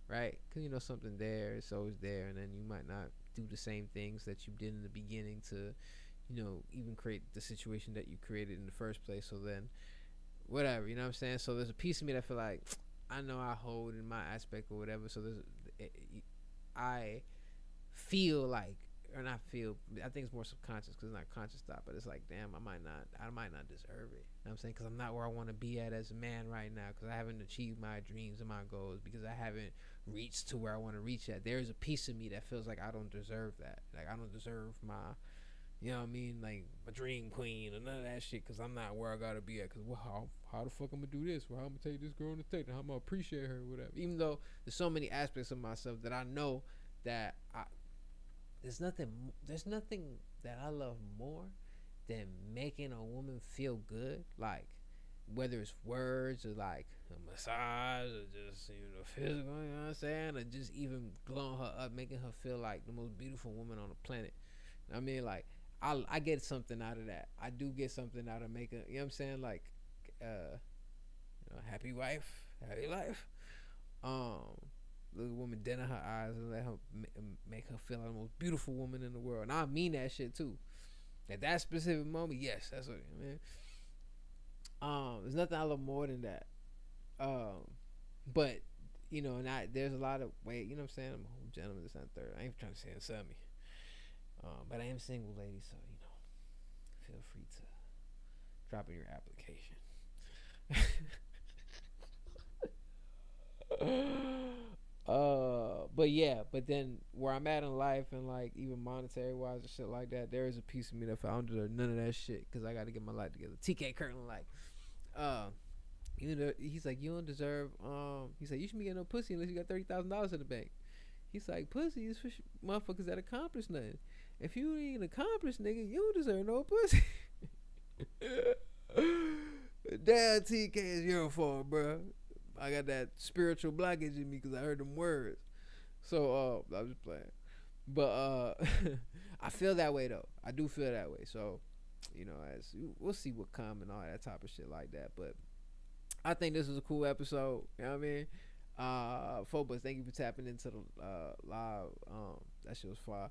right? Because, you know, something there, it's always there, and then you might not do the same things that you did in the beginning to, you know, even create the situation that you created in the first place. So then, whatever, you know what I'm saying? So there's a piece of me that I feel like I know I hold in my aspect or whatever. So I feel like, or not feel, I think it's more subconscious, because it's not conscious thought, but it's like, damn, I might not deserve it. You know what I'm saying? Because I'm not where I want to be as a man right now, because I haven't achieved my dreams and my goals, because I haven't reached to where I want to reach at. There's a piece of me that feels like I don't deserve that. Like, I don't deserve my, you know what I mean, like, my dream queen or none of that shit, because I'm not where I gotta be at. Because, well, how the fuck I'm gonna do this? Well, how I'm gonna take this girl on the date, and how I'm gonna appreciate her or whatever. Even though there's so many aspects of myself that I know that there's nothing that I love more than making a woman feel good, like, whether it's words or like a massage or just, you know, physical, you know what I'm saying, or just even glowing her up, making her feel like the most beautiful woman on the planet. I mean, like, I get something out of that. I do get something out of making, you know what I'm saying, like, you know, happy wife, happy life. Little woman dead in her eyes and let her make her feel like the most beautiful woman in the world. And I mean that shit too. At that specific moment, yes, that's what I mean. There's nothing I love more than that. But you know, and there's a lot of you know what I'm saying? I'm a whole gentleman, this and third. I ain't trying to say inside me. But I am single, lady, so you know, feel free to drop in your application. But yeah, but then where I'm at in life and like even monetary wise and shit like that, there is a piece of me that found none of that shit because I got to get my life together. TK Kirkland, like, you know, he's like, you don't deserve. He's like, you shouldn't be getting no pussy unless you got $30,000 in the bank. He's like, pussy is for motherfuckers that accomplish nothing. If you ain't accomplished, nigga, you don't deserve no pussy. Damn, TK, is your fault, bro. I got that spiritual blockage in me because I heard them words. So I was just playing, but I feel that way though. I do feel that way. So you know, as we'll see what come and all that type of shit like that. But I think this was a cool episode. You know what I mean? Phobos, thank you for tapping into the live. That shit was fire.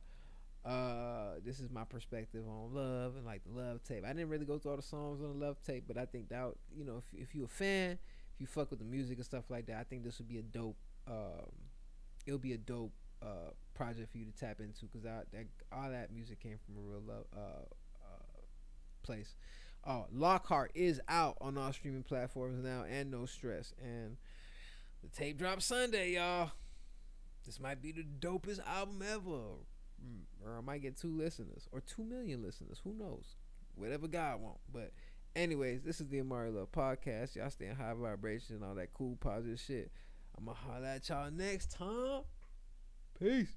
This is my perspective on love and like the love tape. I didn't really go through all the songs on the love tape, but I think that, you know, if you a fan, if you fuck with the music and stuff like that, I think this would be a dope. It'll be a dope project for you to tap into because all that music came from a real love place. Lockhart is out on all streaming platforms now, and no stress. And the tape drops Sunday, y'all. This might be the dopest album ever. Or I might get 2 listeners or 2 million listeners. Who knows? Whatever God wants. But anyways, this is the Amaury Love Podcast. Y'all stay in high vibration and all that cool positive shit. I'm gonna holler at y'all next time. Peace.